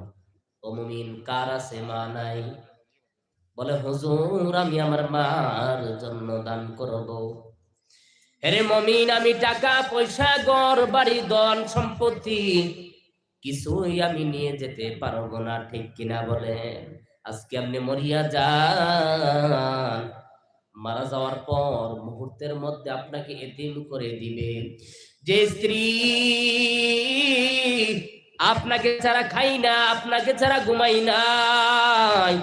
ও মুমিন, কার আছে মা নাই? বলে হুজুর আমি আমার মার জন্য দান করব। আরে মুমিন, আমি টাকা পয়সা, ঘর বাড়ি, ধন সম্পত্তি কিছুই আমি নিয়ে যেতে পারবো না, ঠিক কিনা বলেন? আজকে আপনি মরিয়া যান, মারা যাওয়ার পর মুহূর্তের মধ্যে আপনাকে এতিম করে দিবে। যে স্ত্রী আপনাকে ছাড়া খাই না, আপনাকে ছাড়া ঘুমাই নাই,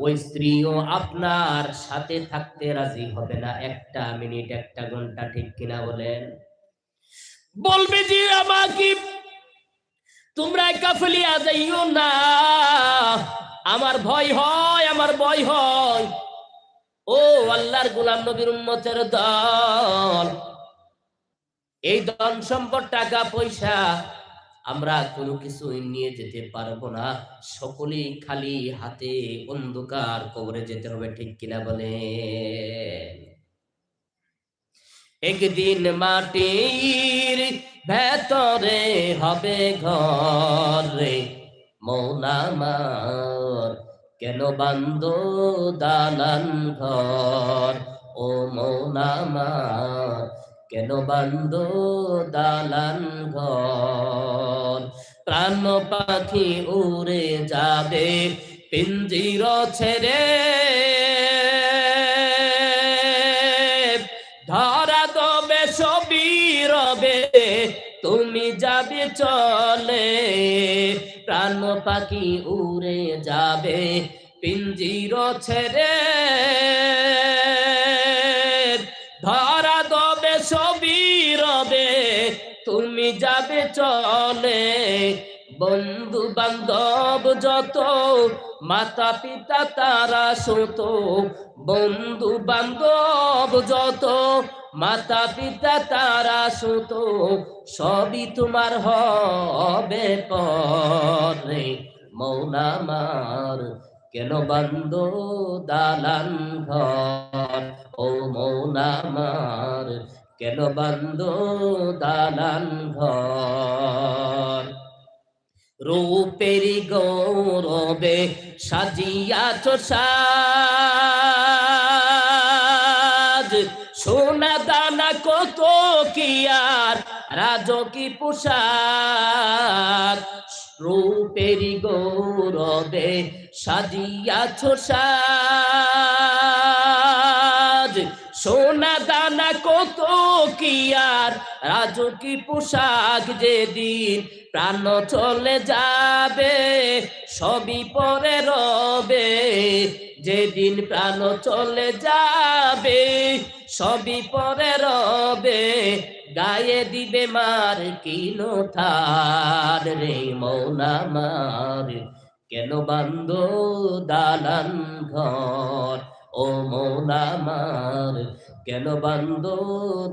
ওই স্ত্রীও আপনার সাথে থাকতে রাজি হবে না একটা মিনিট, একটা ঘন্টা, ঠিক কিনা বলেন? বলবে যে আমাকে তোমরা একা ফেলিয়া যাইও না, আমার ভয় হয়, আমার ভয় হয়। ও আল্লাহর গোলাম নবীর উম্মতের দল, এই ধন সম্পদ টাকা পয়সা আমরা কোনো কিছু নিয়ে যেতে পারবো না, সকলেই খালি হাতে অন্ধকার কবরে যেতে হবে, ঠিক কিনা বলে? একদিন মাটির ভেতরে হবে ঘর রে মন আমার, কেন বান্দ দালান ঘর? ও মন আমার, কেন বান্দ দালান ঘর? প্রাণ পাখি উড়ে যাবে পিঞ্জির ছেড়ে, ধরা দবে সবই রবে তুমি যাবে চলে। প্রাণ পাখি উড়ে যাবে পিঞ্জির ছেড়ে, ধরা দবে সবই রবে তুমি যাবে চলে। বন্ধু বান্ধব যত মাতা পিতা তারা সত, বন্ধু বান্ধব যত মাতা পিতা তারা সত, সবই তোমার হবে পরে মন আমার, কেন বান্দ দালান ঘর? ও মন আমার, কেন বান্দ দালান ঘর? রূপের গৌরবে সাজিয়াছ সাজ, সোনা দানা কত কি আর রাজকি পোশাক। রূপের গৌরবে সাজিয়াছ সাজ, সোনা দানা কত কি আর রাজকি পোশাক। যেদিন প্রাণ চলে যাবে সবই পরে রবে, যেদিন প্রাণ চলে যাবে সবই পরে রবে। গায়ে দিবে মার কিনো ঠার রে মন আমার, কেন বান্দ দালান ঘর? ও মন আমার, কেন বান্দ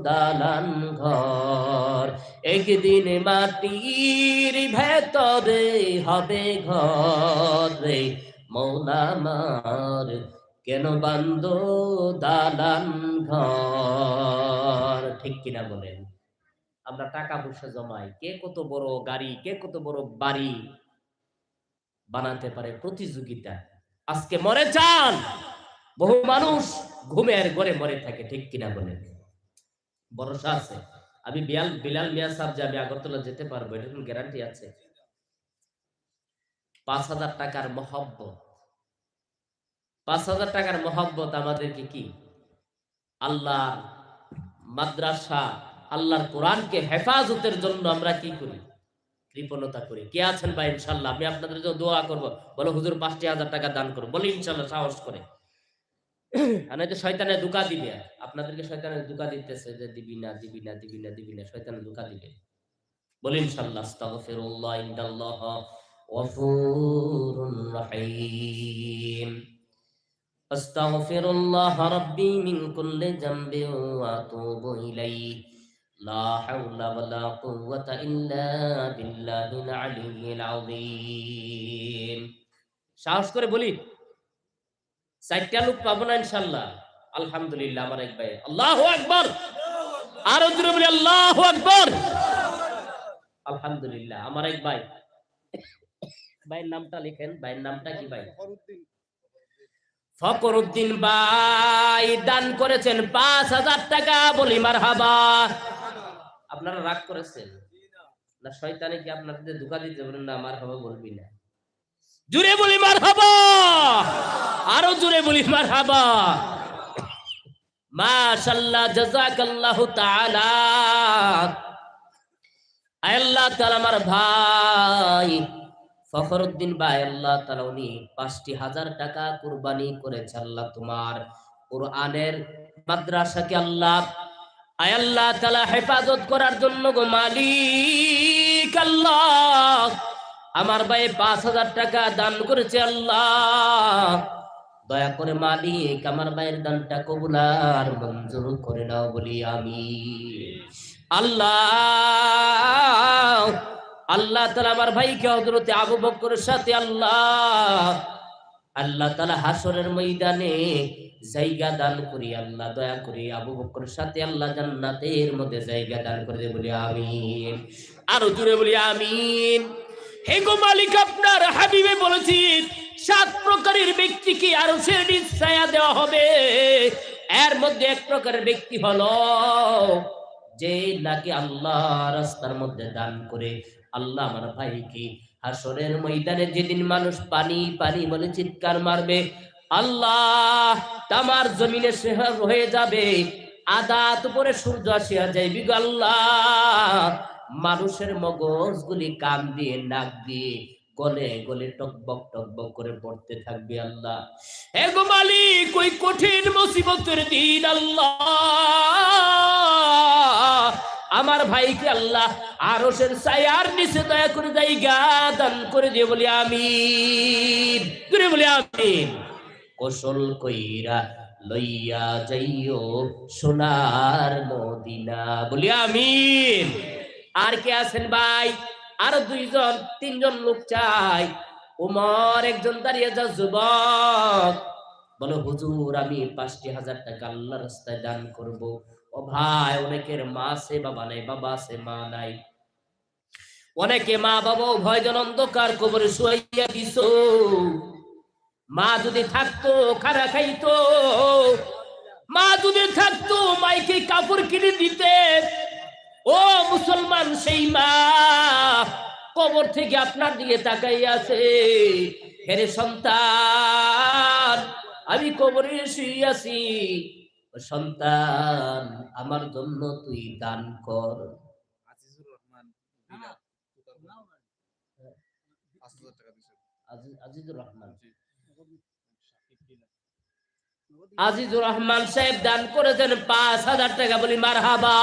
দালান ঘর? একদিন মাটির ভেতরে হবে ঘর রে মন আমার, কেন বান্দ দালান ঘর? ঠিক কিনা বলেন? আমরা টাকা পয়সা জমাই, কে কত বড় গাড়ি, কে কত বড় বাড়ি বানাতে পারে প্রতিযোগিতা। আজকে মরে যান, বহু মানুষ ঘুমের ঘরে মরে থাকে, ঠিক কিনা বলেন? ভরসা আছে আমি বিলাল মিয়া সাহেব যে আমি আগরতলা যেতে পারবো, এটা কোন গ্যারান্টি আছে? 5,000 টাকার মহব্বত, 5,000 টাকার মহব্বত আমাদেরকে কি আল্লাহর মাদ্রাসা, আল্লাহর কোরআনকে হেফাজতের জন্য আমরা কি করি? কৃপণতা করি। কে আছেন ভাই ইনশাল্লাহ? আমি আপনাদের জন্য দোয়া করবো, বলো হুজুর 5,000 টাকা দান করবো, বলি ইনশাল্লাহ সাহস করে। আর নয়তো শয়তানে ধোঁকা দিবে, আপনাদেরকে শয়তানে ধোঁকা দিতেছে যে দিবি না দিবি না দিবি না দিবি না, শয়তানে ধোঁকা দিবে। বলি ইনশাআল্লাহ আস্তাগফিরুল্লাহ ইন্নাল্লাহ গফুরুর রহিম। আস্তাগফিরুল্লাহ রাব্বি মিন কুল্লি যামবিন ওয়া আতুবু ইলাইহি, লা হাওলা ওয়ালা কুওয়াতা ইল্লা বিল্লাহিল আলিয়্যিল আযীম। সাহস করে বলি, 4টা লোক পাবো না ইনশাআল্লাহ? আলহামদুলিল্লাহ। আমার এক ভাই, আল্লাহু আকবার, আরো জোরে বলি আল্লাহু আকবার। আলহামদুলিল্লাহ। আমার এক ভাই, ভাইয়ের নামটা লিখেন, ভাইয়ের নামটা কি ভাই? ফখরুদ্দিন ভাই দান করেছেন 5,000 টাকা, বলি মারহাবা। আপনারা রাগ করেছেন না? শয়তানে কি আপনাদের ধোঁকা দিতে বলেন না? মারহাবা বলবি না? জুড়ে বলি মারহাবা, আরো জুড়ে বলি মারহাবা। মাশাআল্লাহ, জাযাকাল্লাহু তাআলা। আল্লাহ তাআলা আমার ভাই ফখরুদ্দিন ভাই, আল্লাহ তাআলা উনি 5,000 টাকা কুরবানি করেছে। আল্লাহ তোমার কোরআনের মাদ্রাসাকে আল্লাহ আয় আল্লাহ তাআলা হেফাজত করার জন্য গো মালিক আল্লাহ, আমার ভাই 5,000 টাকা দান করেছে আল্লাহ, দয়া করে মালিক আমার ভাইয়ের দানটা কবুল আর মঞ্জুর করে নাও বলি আমি। আল্লাহ আল্লাহ তাআলা আমার ভাইকে হযরতে আবু বকরের সাথে আল্লাহ তাআলা হাসরের ময়দানে জায়গা দান করি আল্লাহ, দয়া করে আবু বকরের সাথে আল্লাহ জান্নাতের মধ্যে জায়গা দান করে দে বলি আমিন। আরো জোরে বলি আমিন। হে গো মালিক, আপনার হাবিবে বলেছেন 7 প্রকারের ব্যক্তিকে আরশের নিচ ছায়া দেওয়া হবে। এর মধ্যে এক প্রকারের ব্যক্তি হলো যে নাকি আল্লাহ রাস্তার মধ্যে দান করে। আল্লাহ আমার ভাইকে হাসরের ময়দানে যেদিন মানুষ পানি পানি বলে চিৎকার মারবে, আল্লাহ তামার জমিনে শেহর হয়ে যাবে, আদাত উপরে সূর্য আসিয়া যাইবি গো আল্লাহ, মানুষের মগজগুলি কান দিয়ে নাক দিয়ে গলে গলে টকবক করে পড়তে থাকবে আল্লাহ। হে গো মালিক, ওই কঠিন মুসিবতের দিন আল্লাহ আমার ভাইকে আল্লাহ আরশের ছায়ার নিচে দয়া করে জায়গা দান করে দিয়ে বলি আমিন, করে বলি আমিন। কৌশল কইরা লইয়া যাইও সোনার মদিনা বলি আমিন। আর কে আছেন ভাই? আরো 2জন 3জন লোক চাই। ওমর একজন দাঁড়িয়ে যা যুবক, বলো হুজুর আমি 5,000 টাকা আল্লাহর রাস্তায় দান করব। ও ভাই, অনেকের মা আছে বাবা নাই, বাবা আছে মা নাই, অনেকে মা বাবা ভয়জন অন্ধকার কবরে শুয়াইয়া দিছো। মা যদি থাকতো খানা খাইতো, মা যদি থাকতো মাইকে কাপড় কিনে দিতে। ও মুসলমান, সেই মা কবর থেকে আপনার দিকে তাকাই আছে, হেরে সন্তান আমি কবরে শুয়ে আছি, সন্তান আমার জন্য তুই দান কর। আজিজুর রহমান, আজিজুর রহমান সাহেব দান করেছেন 5,000 টাকা বলি মারহাবা।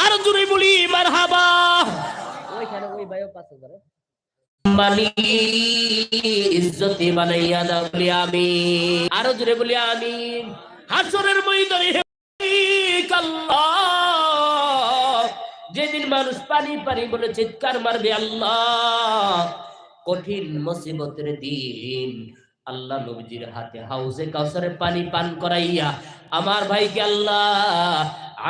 আর জোরে বলি মারহাবা। ওইখানে ওই ভাইও 5,000 মানি ইজ্জতি বানাইয়া দাও বলি আমিন। আরো জোরে বলি আমিন। হাসরের ময়দানে আল্লাহ যেদিন মানুষ পানি পানি বলে চিৎকার মারবে আল্লাহ, কঠিন মুসিবতের দিন আল্লাহ নবীজির হাতে হাউজে কাউসারে পানি পান করাইয়া আমার ভাইকে আল্লাহ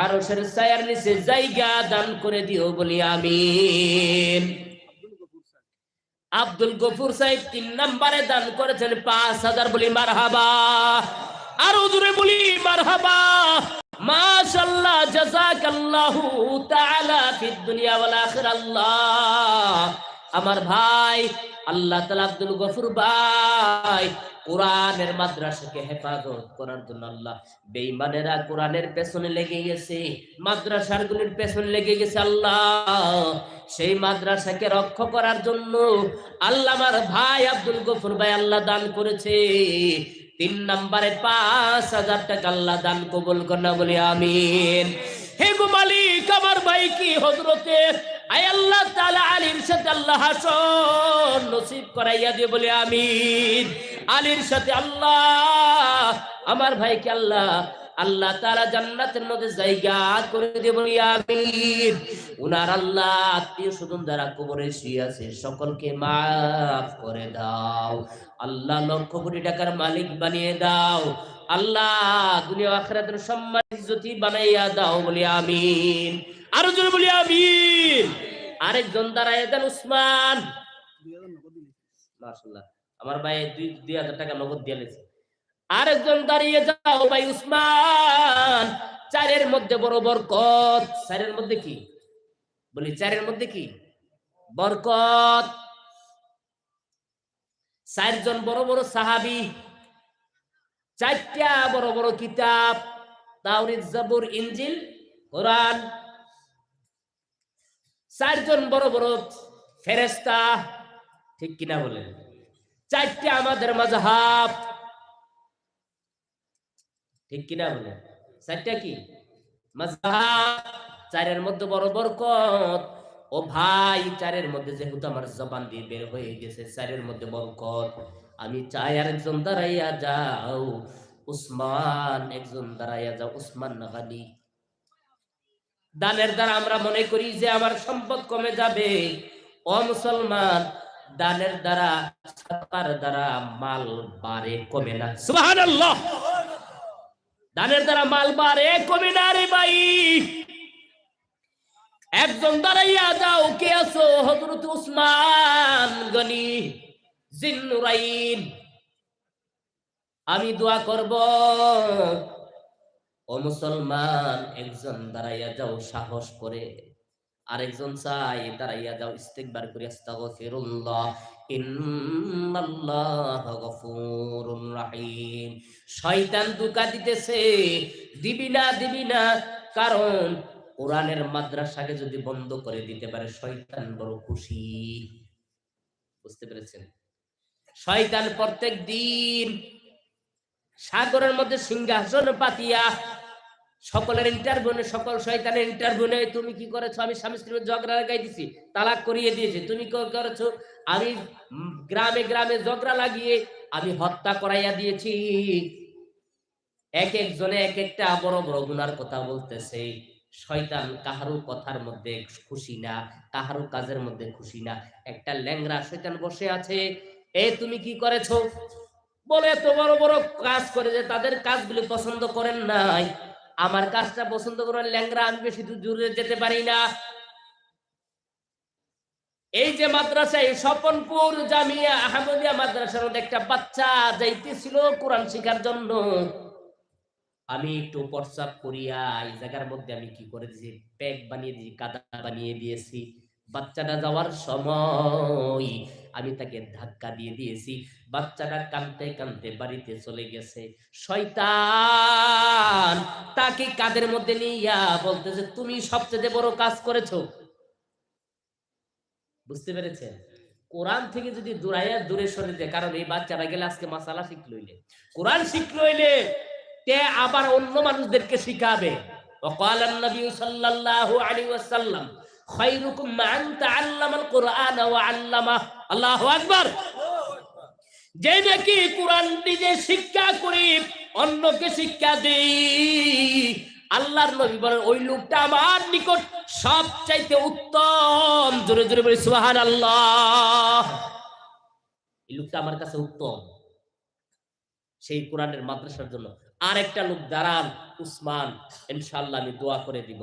আরশের ছায়ার নিচে জায়গা দান করে দিও বলি আমিন। আব্দুল গফুর সাহেব 3 নম্বরে দান করেছেন 5,000 বলি মারহাবা। আরো জোরে বলি মারহাবা। মাশাআল্লাহ, জাযাকাল্লাহু তাআলা ফিদ দুনিয়া ওয়াল আখিরাহ। আল্লাহ আমার ভাই আল্লাহ তাআলা আব্দুল গফুর ভাই কোরআনের মাদ্রাসাকে হেফাজত করার জন্য আল্লাহ বেঈমানেরা কোরআনের পেছনে লেগে গেছে, মাদ্রাসার গুলির পেছনে লেগে গেছে। আল্লাহ সেই মাদ্রাসাকে রক্ষা করার জন্য আল্লাহ আমার ভাই আব্দুল গফুর ভাই আল্লাহ দান করেছে 3 নম্বরে 5,000 টাকা। আল্লাহ দান কবুল করনা বলি আমিন। হে গো মালিক, আমার ভাই কি হযরতে আয় আল্লাহ তাআলা আলীর সাথে আল্লাহ হাসন নসিব করাইয়া দিয়ে বলি আমিন। আলীর সাথে আল্লাহ আমার ভাইকে আল্লাহ তাআলা জান্নাতের মধ্যে জায়গা করে দিয়ে বলি আমিন। উনার আল্লাহ আত্মীয় স্বজন যারা কবরে শুয়ে আছে সকলকে মাফ করে দাও আল্লাহ, লক্ষ কোটি টাকার মালিক বানিয়ে দাও আল্লাহ, দুনিয়া আখিরাতের সম্মান ইজ্জতি বানাইয়া দাও বলি আমিন। আরো জোরে বলি আমিন। আরেকজন দাঁড়ায় দেন উসমান, মাশাআল্লাহ আমার ভাই 2,000 টাকা নগদ দিয়ে দিয়েছে। আরেকজন দাঁড়িয়ে যাও ভাই উসমান। 4-এর মধ্যে বড় বরকত। 4-এর মধ্যে কি বলি? 4-এর মধ্যে কি বরকত? 4 জন বড় বড় সাহাবী, 4টা বড় বড় কিতাব, তাওরাত জাবুর ইনজিল কোরআন, 4 জন বড় বড় ফেরেশতা, ঠিক কিনা বলেন? 4টা আমাদের মাযহাব, ঠিক কিনা বলেন? 4টা কি? মাযহাব চারের মধ্যে বড় বরকত। ও ভাই, চারের মধ্যে যেহেতু আমার জবান দিয়ে বের হয়ে গেছে, চারের মধ্যে বরকত, আমি চাই আরেকজন দাঁড়াইয়া যাও, উসমান, একজন দাঁড়াইয়া যাও, উসমান গনি। দানের দ্বারা আমরা মনে করি যে আমার সম্পদ কমে যাবে। ও মুসলমান, দানের দ্বারা, সাদাকার দ্বারা মাল বাড়ে, কমে না। সুবহানাল্লাহ। দানের দ্বারা মাল বাড়ে, কমে না রে ভাই। একজন দাঁড়াইয়া যাও, কে আছো? হযরত উসমান গনি জিন্নুরাইন। আমি দোয়া করব। ও মুসলমান, একজন দাঁড়াইয়া যাও সাহস করে, আরেকজন চাই দাঁড়াইয়া যাও ইস্তিগফার করি, আস্তাগফিরুল্লাহ, ইন্নাল্লাহা গফুরুর রহিম। শয়তান ধোঁকা দিতেছে, দিবি না, দিবি না, কারণ কোরআনের মাদ্রাসাকে যদি বন্ধ করে দিতে পারে শয়তান বড় খুশি। বুঝতে পেরেছেন? শয়তান প্রত্যেক দিন সাগরের মধ্যে সিংহাসন পাতিয়া সকলের ইন্টারভিউ, সকল শয়তানের ইন্টারভিউ নেই। তুমি কি করেছো? আমি স্বামী স্ত্রীর ঝগড়া লাগাই দিছি, তালাক করিয়ে দিয়েছি। তুমি কি করেছো? আমি গ্রামে গ্রামে ঝগড়া লাগিয়ে আমি হত্যা করাইয়া দিয়েছি। এক একজনে এক একটা বড় বড় গুনার কথা বলতেছে। শয়তান কাহারও কথার মধ্যে খুশি না, কাহারও কাজের মধ্যে খুশি না। একটা ল্যাংড়া শয়তান বসে আছে, এ তুমি কি করেছো বলে এত বড় বড় কাজ করে যে তাদের কাজগুলি পছন্দ করেন নাই। আমার কাজটা পছন্দ করেন ল্যাংড়া, আমি বেশি দূর দূরে যেতে পারি না। এই যে মাদ্রাসায় স্বপনপুর জামিয়া আহমদিয়া মাদ্রাসার মধ্যে একটা বাচ্চা যাইতেছিল কোরআন শিখার জন্য, আমি একটু প্রস্রাব করিয়া এই জায়গার মধ্যে আমি কি করে দিয়েছি, প্যাক বানিয়ে দিয়েছি, কাদা বানিয়ে দিয়েছি। বাচ্চাটা যাওয়ার সময় আমি তাকে ধাক্কা দিয়ে দিয়েছি। বাচ্চাটা কাঁদতে কাঁদতে বাড়িতে চলে গেছে। শয়তান তাকে কাদের মধ্যে নিয়া বলতেছে, তুমি সবচেয়ে বড় কাজ করেছো। বুঝতে পেরেছেন? কোরআন থেকে যদি দূরাইয়া দূরে সরে যায়, কারণ এই বাচ্চারা গেলে আজকে মাসালা শিখলইলে, কোরআন শিখলইলে তে আবার অন্য মানুষদেরকে শিখাবে। وقال النبي صلى الله عليه وسلم خيركم من تعلم القرآن وعلمه। আল্লাহু আকবার। যে নাকি কোরআন নিজে শিক্ষা করি অন্যকে শিক্ষা দেই, আল্লাহর নবী বলেন ওই লোকটা আমার নিকট সবচাইতে উত্তম। জোরে জোরে বলি সুবহানাল্লাহ। এই লোকটা আমার কাছে উত্তম, সেই কোরআনের মাদ্রাসার জন্য। আর একটা লোক দাঁড়ান, উসমান, ইনশাআল্লাহ আমি দোয়া করে দিব।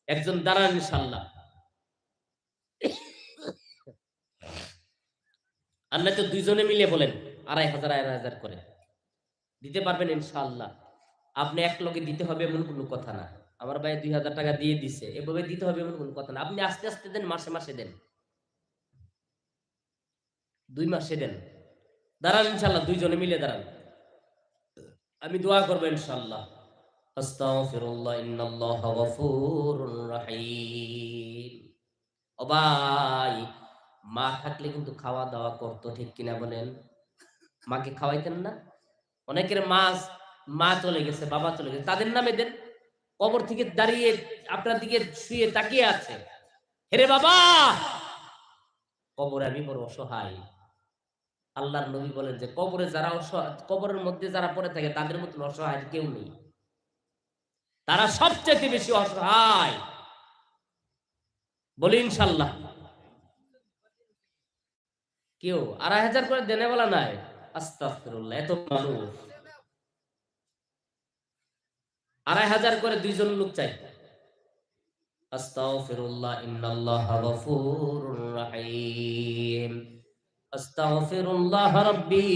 একজন দাঁড়ান ইনশাআল্লাহ। আর না তো দুইজনে মিলে বলেন 2500 করে দিতে পারবেন ইনশাআল্লাহ। আপনি এক লগে দিতে হবে এমন কোনো কথা না। আমার ভাই 2000 টাকা দিয়ে দিছে, এভাবে দিতে হবে এমন কোনো কথা না। আপনি আস্তে আস্তে দেন, মাসে মাসে দেন, 2 মাসে দেন। দাঁড়ান ইনশাআল্লাহ, দুইজনে মিলে দাঁড়ান, আমি দোয়া করবো ইনশাআল্লাহ। আস্তাগফিরুল্লাহ, ইন্নাল্লাহা গফুরুর রহিম। ও ভাই, মা থাকলে কিন্তু খাওয়া দাওয়া করতো, ঠিক কিনা বলেন? মাকে খাওয়াইতেন না? অনেকের মা চলে গেছে, বাবা চলে গেছে, তাদের নামে দেন। কবর থেকে দাঁড়িয়ে আপনার দিকে শুয়ে তাকিয়ে আছে, হেরে বাবা, কবরে আমি বড় অসহায়। আল্লাহর নবী বলেন যে কবরে যারা অসহায়, কবরের মধ্যে যারা পড়ে থাকে তাদের মতন অসহায় কেউ নেই, তারা সবচেয়ে বেশি অসহায়। বলি ইনশাল্লাহ। কেউ 2500 করে দেনে বলা নাই। আস্তাগফিরুল্লাহ, এত মানুষ 2500 করে দুইজন লোক চাই। আস্তাগফিরুল্লাহ, ইন্নাল্লাহা গফুরুর রহিম। আস্তাগফিরুল্লাহ রাব্বি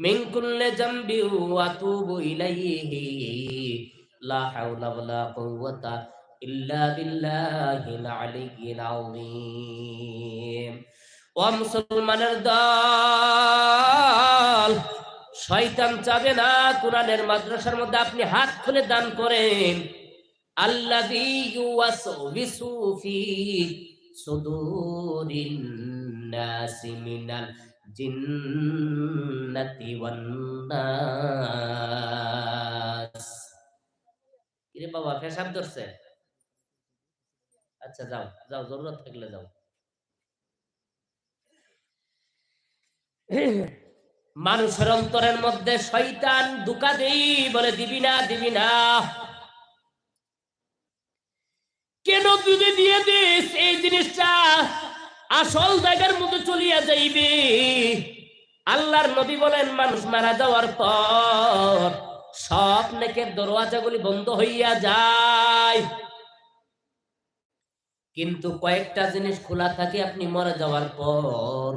মিন কুল্লি যামবি ওয়া আতুবু ইলাইহি লা হাওলা ওয়ালা কুওয়াতা ইল্লা বিল্লাহিল আলিয়্যিল আযীম। ও মুসলমানের দল, শয়তান চাবে না কোরআনের মাদ্রাসার মধ্যে আপনি হাত খুলে দান করেন। আল্লাযী ইউওয়াসওয়িসু ফি সুদুরিন নাসি মিনাল জিন্নাতি ওয়ান নাস। কিরে বাবা পেশাব ধরছে? আচ্ছা যাও যাও, জরুরত থাকলে যাও। মানুষের অন্তরের মধ্যে শয়তান ধোঁকা দেই বলে দিবি না দিবি না। কেন যদি দিয়ে দিস এই জিনিসটা আসল জায়গার মধ্যে চলিয়া যাইবে। আল্লাহর নবী বলেন মানুষ মারা যাওয়ার পর সব নেকের দরওয়াজাগুলি বন্ধ হইয়া যায়, কিন্তু কয়েকটা জিনিস খোলা থাকে। আপনি মরে যাওয়ার পর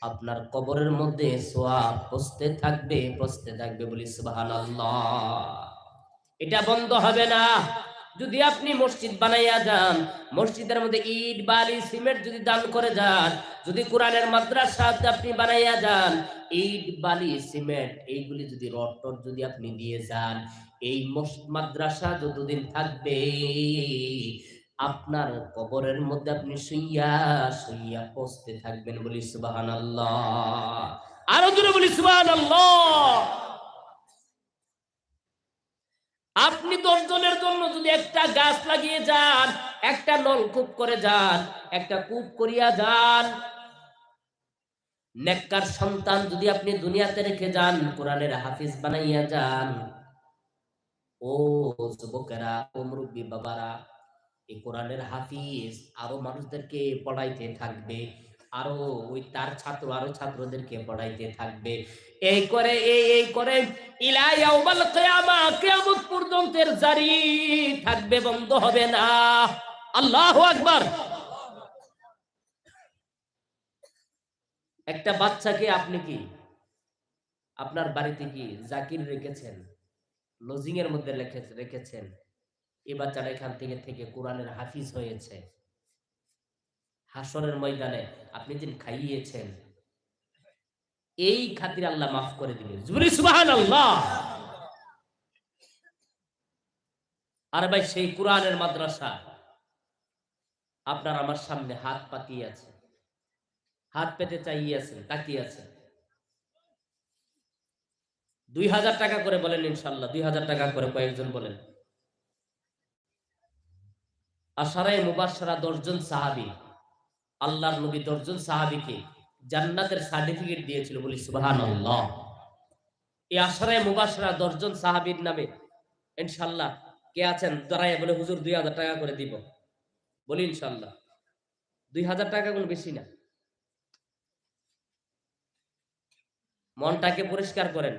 আপনার কবরের মধ্যে সওয়াব পৌঁছতে থাকবে বলি সুবহানাল্লাহ। এটা বন্ধ হবে না। যদি আপনি মসজিদ বানাইয়া যান, মসজিদের মধ্যে ইট বালি সিমেন্ট যদি দান করে যান, যদি কোরআনের মাদ্রাসা আপনি বানাইয়া যান, ইট বালি সিমেন্ট এইগুলি যদি রড টড যদি আপনি দিয়ে যান, এই মাদ্রাসা যতদিন থাকবে আপনার কবরের মধ্যে আপনি শুইয়া শুইয়া পৌঁছতে থাকবেন বলি সুবহানাল্লাহ। আরো জোরে বলি সুবহানাল্লাহ। আপনি 10 জনের জন্য যদি একটা গাছ লাগিয়ে যান, একটা নলকূপ করে যান, একটা কূপ করিয়া যান, নেককার সন্তান যদি আপনি দুনিয়াতে রেখে যান, কোরআনের হাফিজ বানাইয়া যান, ও যুবকেরা, ও মুরব্বী বাবারা, এই কোরআনের হাফিজ আরো মানুষদেরকে পড়াইতে থাকবে, আরো ওই তার ছাত্র আরো ছাত্রদেরকে পড়াইতে থাকবে। এই করে এই করে ইলা ইয়াউমাল কিয়ামা, কিয়ামত পর্যন্ত এর জারি থাকবে, বন্ধ হবে না। আল্লাহু আকবার। একটা বাচ্চাকে আপনি কি আপনার বাড়িতে কি জাকির রেখেছেন, লজিং এর মধ্যে রেখেছেন, এই বাচ্চাটা এখান থেকে কোরআনের হাফিজ হয়েছে। হাসরের ময়দানে আপনি যিনি খাইয়েছেন, এই খাতির আল্লাহ মাফ করে দিলেন। জুরি সুবহানাল্লাহ। আর ভাই সেই কোরআনের মাদ্রাসা আপনার আমার সামনে হাত পাতিয়ে আছে, হাত পেতে চাইয়েছেন, তাকিয়ে আছে। 2000 টাকা করে বলেন ইনশাল্লাহ, 2000 টাকা করে কয়েকজন বলেন। আশারায়ে মুবাশশারা 10 জন সাহাবী, আল্লাহর নবী 10 জন সাহাবীকে জান্নাতের সার্টিফিকেট দিয়েছিল বলি সুবহানাল্লাহ। এই আশারায়ে মুবাশশারা 10 জন সাহাবীর নামে ইনশাআল্লাহ কে আছেন দাঁড়ায় বলে হুজুর 2000 টাকা করে দিব, বলি ইনশাআল্লাহ। 2000 টাকা কোনো বেশি না। মনটাকে পরিষ্কার করেন,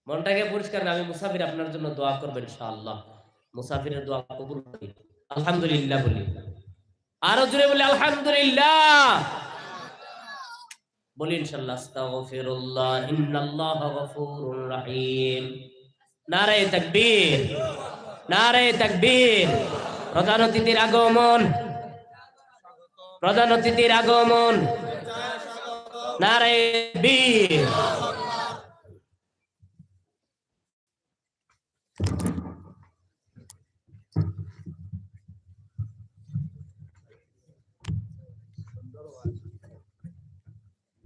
মনটাকে পরিষ্কার না। আমি মুসাফির, আপনার জন্য দোয়া করবেন ইনশাআল্লাহ। মুসাফিরের দোয়া কবুল করি, আলহামদুলিল্লাহ বলি। আরো জোরে বলি আলহামদুলিল্লাহ বলি ইনশাআল্লাহ। আস্তাগফিরুল্লাহ ইন্নাল্লাহা গফুরুর রহিম। নারে তাকবীর, নারে তাকবীর। প্রধান অতিথির আগমন, প্রধান অতিথির আগমন। নারে তাকবীর।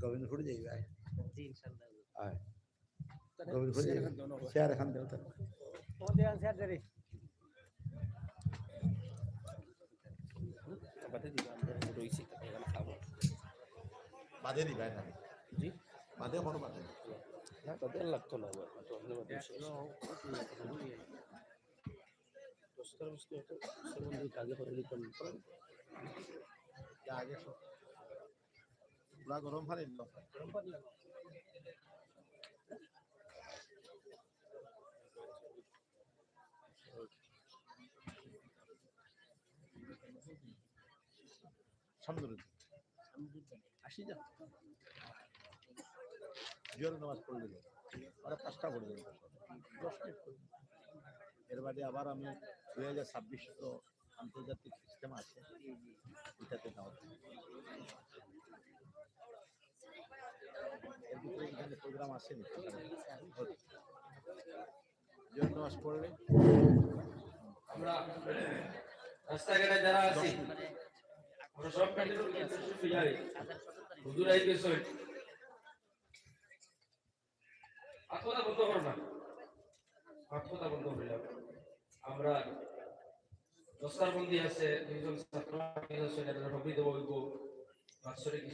গোবিন্দ ফুটে যাই ভাই, জি ইনশাআল্লাহ। আয় গোবিন্দ ফুটে শেয়ার খান দেও তো, ও দেন শেয়ার দে রে বাদে দিবা। আমরা রইছি এখানে খাবো, বাদে দিবা না জি, বাদে কোন বাদে না, তাদের লাগতো না তো আপনি বাদে শেষ দোস্তর বস্তু তো সম্বন্ধে কাজে করে দিতাম আগে সব পুরা গরম পানি দিল, গরম পানি সামনে আসি যা জিয়ার নামাজ পড়ে দিল, আর 5টা পড়ে দিল, 10 মিনিট পড়ে। এর বাদে আবার আমি 2026 তো আন্তর্জাতিক সিস্টেম আছে, এটাতে দাও। এর ভিতরে এখানে প্রোগ্রাম আছে নি, জিয়ার নামাজ পড়লে আমরা রাস্তাঘাটে যারা আছি আমরা সব কাটিয়ে যাই হুজুর আইতেছে আপনারা কত করবেন আত্মতা বন্ধ হইল আমরা দস্তারবন্দি আছে দুইজন ছাত্র হবিদ বৈব বাৎসরিক